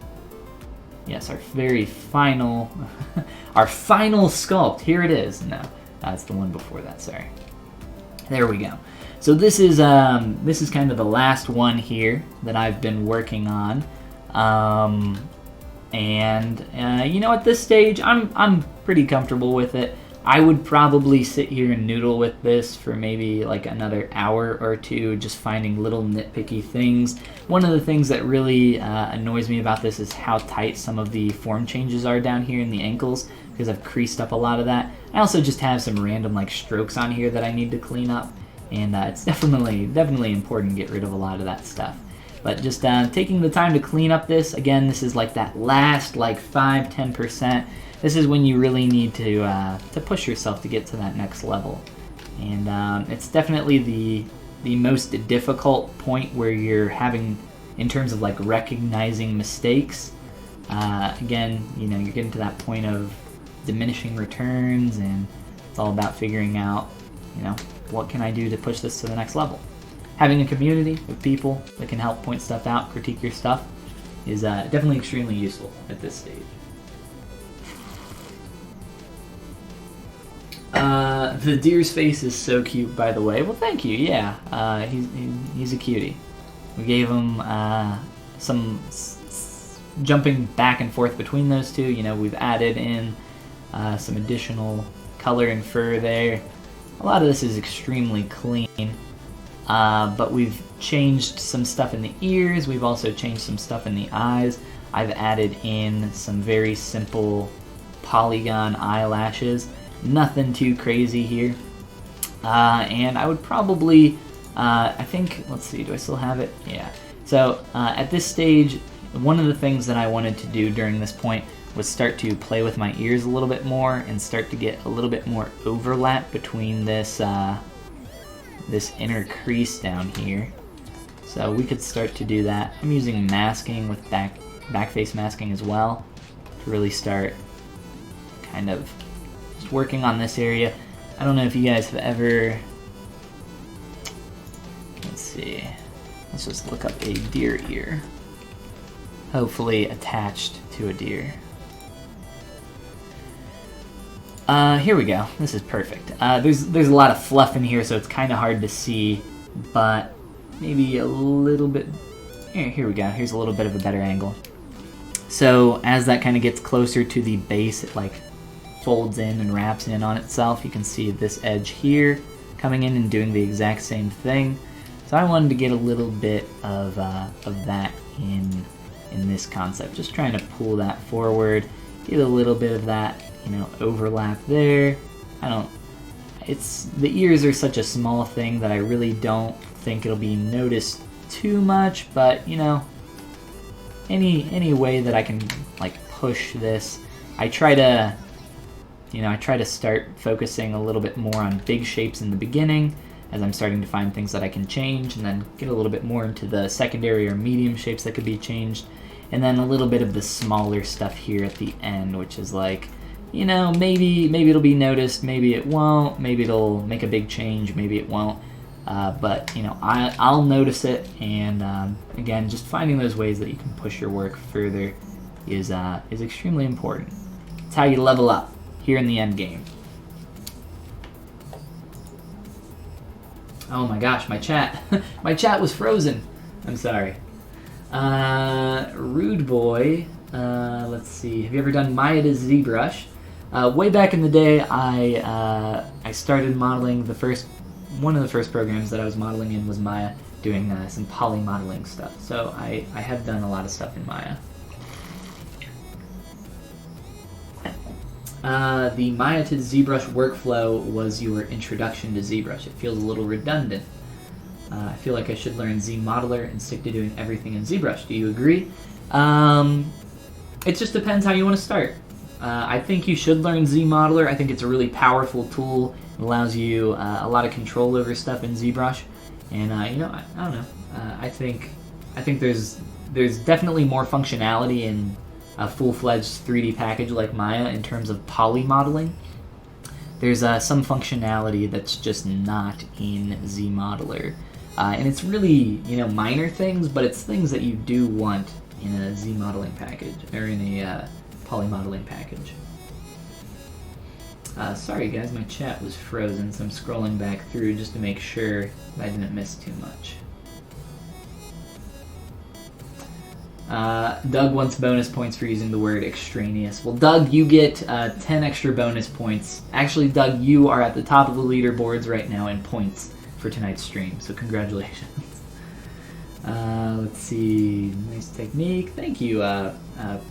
yes, our very final, our final sculpt. Here it is. No, that's the one before that, sorry. There we go. So this is kind of the last one here that I've been working on. You know, at this stage, I'm pretty comfortable with it. I would probably sit here and noodle with this for maybe like another hour or two, just finding little nitpicky things. One of the things that really annoys me about this is how tight some of the form changes are down here in the ankles, because I've creased up a lot of that. I also just have some random like strokes on here that I need to clean up, and it's definitely important to get rid of a lot of that stuff. But just taking the time to clean up this, again, this is like that last like 5-10%. This is when you really need to push yourself to get to that next level. And it's definitely the most difficult point where you're having, in terms of like recognizing mistakes. Again, you know, you're getting to that point of diminishing returns, and it's all about figuring out, you know, what can I do to push this to the next level. Having a community of people that can help point stuff out, critique your stuff, is definitely extremely useful at this stage. The deer's face is so cute, by the way. Well, thank you. Yeah, he's a cutie. We gave him some jumping back and forth between those two. You know, we've added in some additional color and fur there. A lot of this is extremely clean, but we've changed some stuff in the ears. We've also changed some stuff in the eyes. I've added in some very simple polygon eyelashes. Nothing too crazy here. And I would probably, I think, let's see, do I still have it? Yeah. So at this stage, one of the things that I wanted to do during this point was start to play with my ears a little bit more and start to get a little bit more overlap between this this inner crease down here. So we could start to do that. I'm using masking with back face masking as well to really start kind of just working on this area. I don't know if you guys have ever, let's see, let's just look up a deer ear, hopefully attached to a deer. Here we go. This is perfect. There's a lot of fluff in here, so it's kind of hard to see, but maybe a little bit. Here we go. Here's a little bit of a better angle. So as that kind of gets closer to the base, it like folds in and wraps in on itself. You can see this edge here coming in and doing the exact same thing. So I wanted to get a little bit of that in this concept. Just trying to pull that forward, get a little bit of that, you know, overlap there. The ears are such a small thing that I really don't think it'll be noticed too much, but you know, any way that I can like push this, I try to start focusing a little bit more on big shapes in the beginning as I'm starting to find things that I can change, and then get a little bit more into the secondary or medium shapes that could be changed, and then a little bit of the smaller stuff here at the end, which is like, you know, maybe it'll be noticed, maybe it won't, maybe it'll make a big change, maybe it won't. But you know, I'll notice it, and again, just finding those ways that you can push your work further is extremely important. It's how you level up here in the end game. Oh my gosh, my chat was frozen. I'm sorry. Rude Boy, let's see. Have you ever done Maya to ZBrush? Way back in the day, I started modeling the first one of the first programs that I was modeling in was Maya, doing some poly modeling stuff. So I have done a lot of stuff in Maya. The Maya to ZBrush workflow was your introduction to ZBrush. It feels a little redundant. I feel like I should learn Zmodeler and stick to doing everything in ZBrush. Do you agree? It just depends how you want to start. I think you should learn Zmodeler. I think it's a really powerful tool. It allows you a lot of control over stuff in ZBrush. And you know, I don't know. I think there's definitely more functionality in a full-fledged 3D package like Maya in terms of poly modeling. There's some functionality that's just not in Zmodeler. And it's really, you know, minor things, but it's things that you do want in a Z modeling package, or in a poly modeling package. Sorry guys, my chat was frozen, so I'm scrolling back through just to make sure that I didn't miss too much. Doug wants bonus points for using the word extraneous. Well, Doug, you get 10 extra bonus points. Actually, Doug, you are at the top of the leaderboards right now in points for tonight's stream, so congratulations. Let's see. Nice technique. Thank you,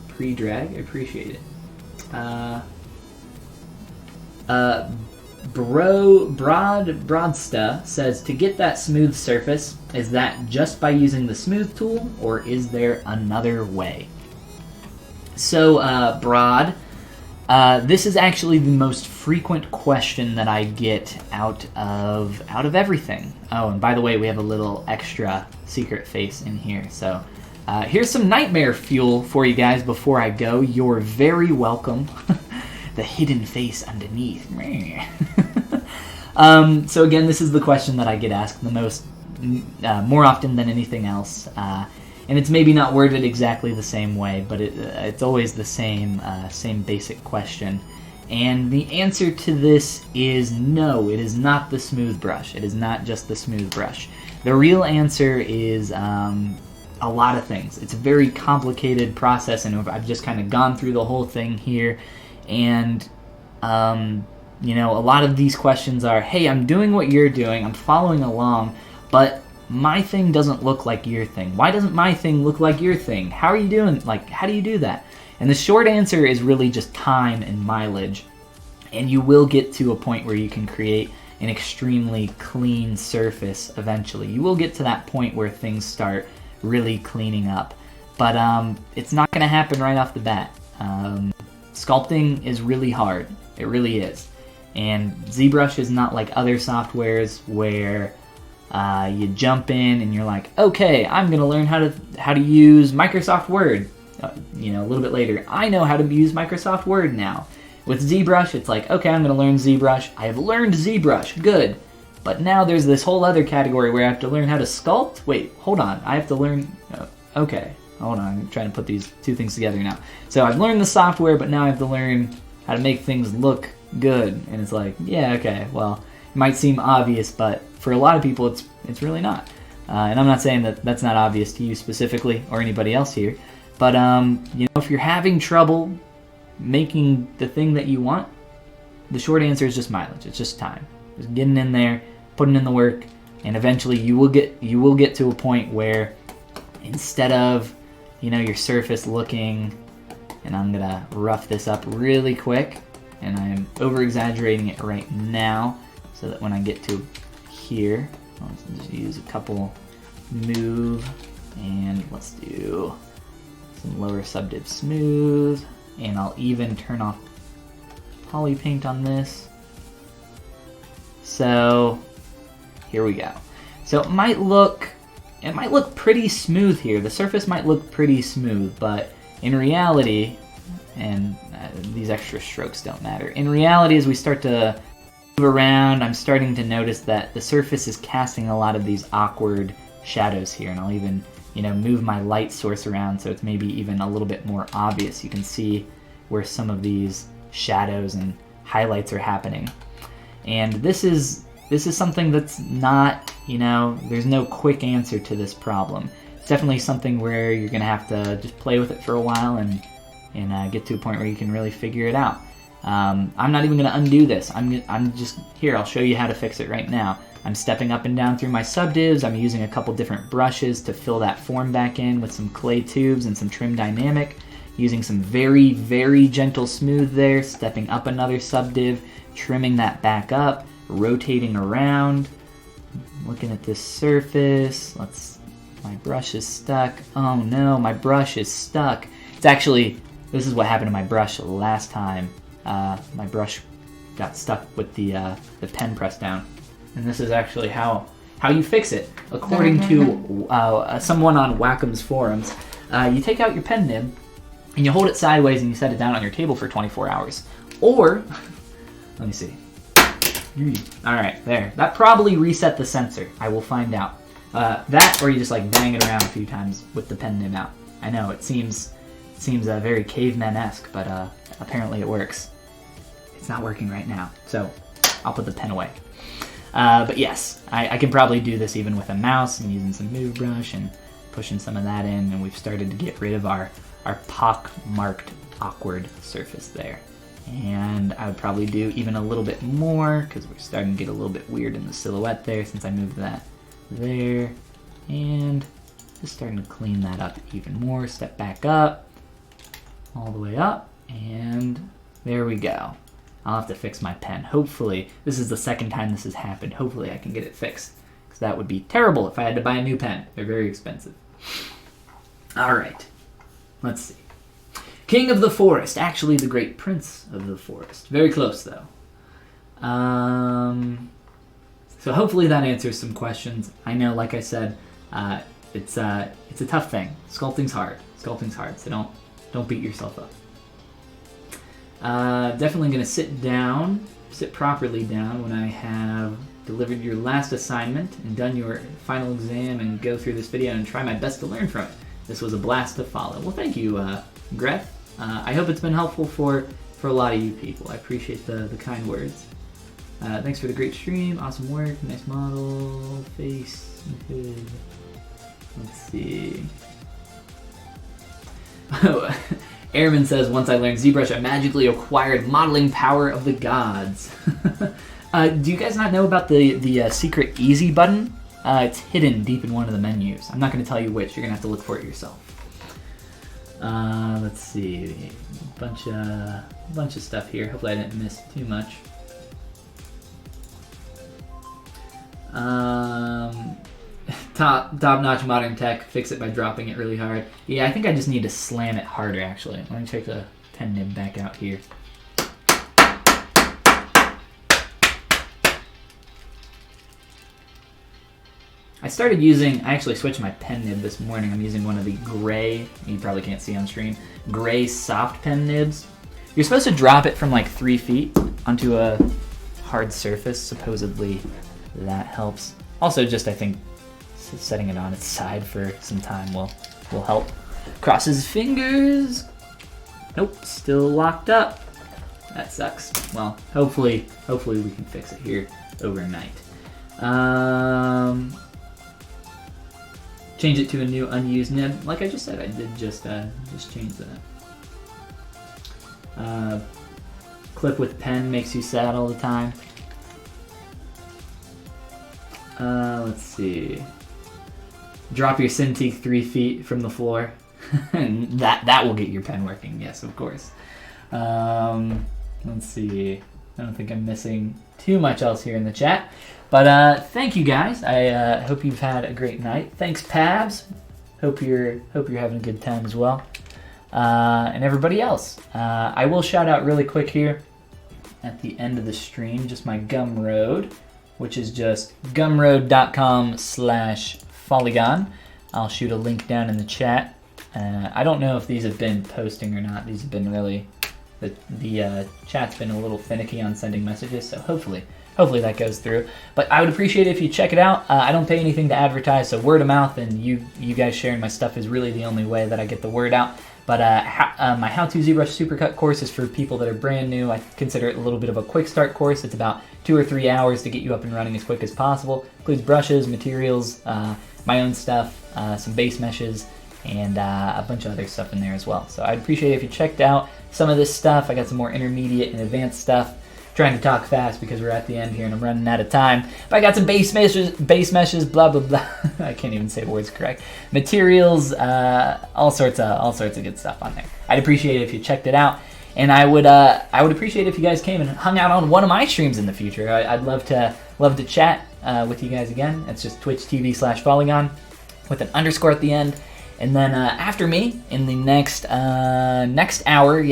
pre-drag. I appreciate it. Broadsta says, to get that smooth surface, is that just by using the smooth tool, or is there another way? So, Broad, this is actually the most frequent question that I get out of everything. Oh, and by the way, we have a little extra secret face in here. So, here's some nightmare fuel for you guys before I go. You're very welcome. The hidden face underneath. So again, this is the question that I get asked the most, more often than anything else, and it's maybe not worded exactly the same way, but it's always the same basic question. And the answer to this is no, it is not the smooth brush. It is not just the smooth brush. The real answer is a lot of things. It's a very complicated process, and I've just kind of gone through the whole thing here. And, you know, a lot of these questions are, hey, I'm doing what you're doing, I'm following along, but my thing doesn't look like your thing. Why doesn't my thing look like your thing? How are you doing? Like, how do you do that? And the short answer is really just time and mileage. And you will get to a point where you can create an extremely clean surface eventually. You will get to that point where things start really cleaning up. But it's not going to happen right off the bat. Sculpting is really hard. It really is. And ZBrush is not like other softwares where you jump in and you're like, okay, I'm going to learn how to use Microsoft Word. You know, a little bit later, I know how to use Microsoft Word now. With ZBrush, it's like, okay, I'm going to learn ZBrush. I have learned ZBrush. Good. But now there's this whole other category where I have to learn how to sculpt. Wait, hold on. I have to learn... okay. Hold on, I'm trying to put these two things together now. So I've learned the software, but now I have to learn how to make things look good. And it's like, yeah, okay, well, it might seem obvious, but for a lot of people, it's really not. And I'm not saying that that's not obvious to you specifically or anybody else here. But, you know, if you're having trouble making the thing that you want, the short answer is just mileage. It's just time. Just getting in there, putting in the work, and eventually you will get to a point where instead of, you know, your surface looking, and I'm gonna rough this up really quick, and I'm over exaggerating it right now so that when I get to here, let's just use a couple move, and let's do some lower subdiv smooth, and I'll even turn off poly paint on this. So here we go. So it might look pretty smooth here. The surface might look pretty smooth, but in reality, and these extra strokes don't matter. In reality, as we start to move around, I'm starting to notice that the surface is casting a lot of these awkward shadows here, and I'll even, you know, move my light source around so it's maybe even a little bit more obvious. You can see where some of these shadows and highlights are happening. And this is something that's not, you know, there's no quick answer to this problem. It's definitely something where you're going to have to just play with it for a while and get to a point where you can really figure it out. I'm not even going to undo this. I'm just here. I'll show you how to fix it right now. I'm stepping up and down through my subdivs. I'm using a couple different brushes to fill that form back in with some clay tubes and some trim dynamic. Using some very, very gentle smooth there, stepping up another subdiv, trimming that back up, rotating around, looking at this surface. My brush is stuck. Oh no, my brush is stuck. It's actually, this is what happened to my brush last time. My brush got stuck with the pen pressed down. And this is actually how you fix it. According to someone on Wacom's forums, you take out your pen nib and you hold it sideways and you set it down on your table for 24 hours. Or, let me see. All right, there. That probably reset the sensor. I will find out. That, or you just like bang it around a few times with the pen nib out. I know it seems very caveman-esque, but apparently it works. It's not working right now, so I'll put the pen away. But yes, I can probably do this even with a mouse and using some move brush and pushing some of that in, and we've started to get rid of our pock-marked awkward surface there. And I would probably do even a little bit more because we're starting to get a little bit weird in the silhouette there since I moved that there. And just starting to clean that up even more. Step back up, all the way up, and there we go. I'll have to fix my pen. Hopefully, this is the second time this has happened. Hopefully I can get it fixed, because that would be terrible if I had to buy a new pen. They're very expensive. All right, let's see. King of the Forest, actually the Great Prince of the Forest. Very close though. So hopefully that answers some questions. I know, like I said, it's a tough thing. Sculpting's hard. Sculpting's hard, so don't beat yourself up. Definitely gonna sit properly down when I have delivered your last assignment and done your final exam and go through this video and try my best to learn from it. This was a blast to follow. Well, thank you, Greth. I hope it's been helpful for a lot of you people. I appreciate the kind words. Thanks for the great stream. Awesome work. Nice model. Face. Hood. Let's see. Oh, Airman says, once I learned ZBrush, I magically acquired modeling power of the gods. Do you guys not know about the secret easy button? It's hidden deep in one of the menus. I'm not going to tell you which. You're going to have to look for it yourself. Let's see. A bunch of stuff here. Hopefully I didn't miss too much. Top-notch modern tech. Fix it by dropping it really hard. Yeah, I think I just need to slam it harder, actually. Let me take the pen nib back out here. I actually switched my pen nib this morning. I'm using one of the gray, you probably can't see on stream, gray soft pen nibs. You're supposed to drop it from like 3 feet onto a hard surface. Supposedly that helps. Also, just I think setting it on its side for some time will help. Cross his fingers. Nope, still locked up. That sucks. Well, hopefully we can fix it here overnight. Change it to a new unused nib. Like I just said, I did just change that. Clip with pen makes you sad all the time. Let's see. Drop your Cintiq 3 feet from the floor. And that will get your pen working, yes, of course. Let's see. I don't think I'm missing too much else here in the chat. But thank you guys. I hope you've had a great night. Thanks, Pabs. Hope you're having a good time as well. And everybody else. I will shout out really quick here at the end of the stream, just my Gumroad, which is just gumroad.com/Follygon. I'll shoot a link down in the chat. I don't know if these have been posting or not. These have been really, the chat's been a little finicky on sending messages, so hopefully that goes through. But I would appreciate it if you check it out. I don't pay anything to advertise, so word of mouth and you guys sharing my stuff is really the only way that I get the word out. But my How to ZBrush Supercut course is for people that are brand new. I consider it a little bit of a quick start course. It's about 2 or 3 hours to get you up and running as quick as possible. Includes brushes, materials, my own stuff, some base meshes, and a bunch of other stuff in there as well. So I'd appreciate it if you checked out some of this stuff. I got some more intermediate and advanced stuff. trying to talk fast because we're at the end here and I'm running out of time. But I got some base meshes, blah blah blah. I can't even say words correct. Materials, all sorts of good stuff on there. I'd appreciate it if you checked it out, and I would appreciate it if you guys came and hung out on one of my streams in the future. I'd love to chat with you guys again. It's just twitch.tv/Follygon with an underscore at the end. And then after me, in the next hour,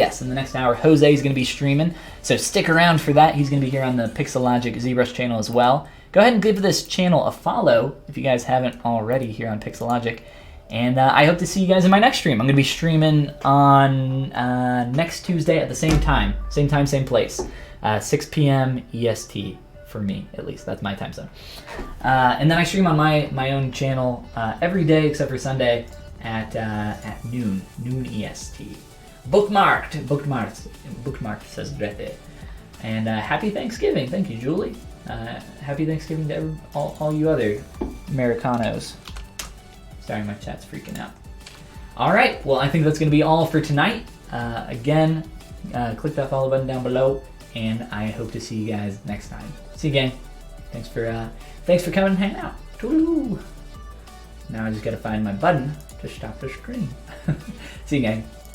Jose is going to be streaming. So stick around for that. He's going to be here on the Pixelogic ZBrush channel as well. Go ahead and give this channel a follow if you guys haven't already here on Pixelogic. And I hope to see you guys in my next stream. I'm going to be streaming on next Tuesday at the same time, same place, 6 p.m. EST for me, at least. That's my time zone. And then I stream on my own channel every day except for Sunday at noon EST. Bookmarked, says Grete. And happy Thanksgiving. Thank you, Julie. Happy Thanksgiving to all you other Americanos. Sorry, my chat's freaking out. All right, well, I think that's going to be all for tonight. Again, click that follow button down below, and I hope to see you guys next time. See you again. Thanks for coming and hanging out. Toodaloo. Now I just got to find my button to stop the screen. See you, gang.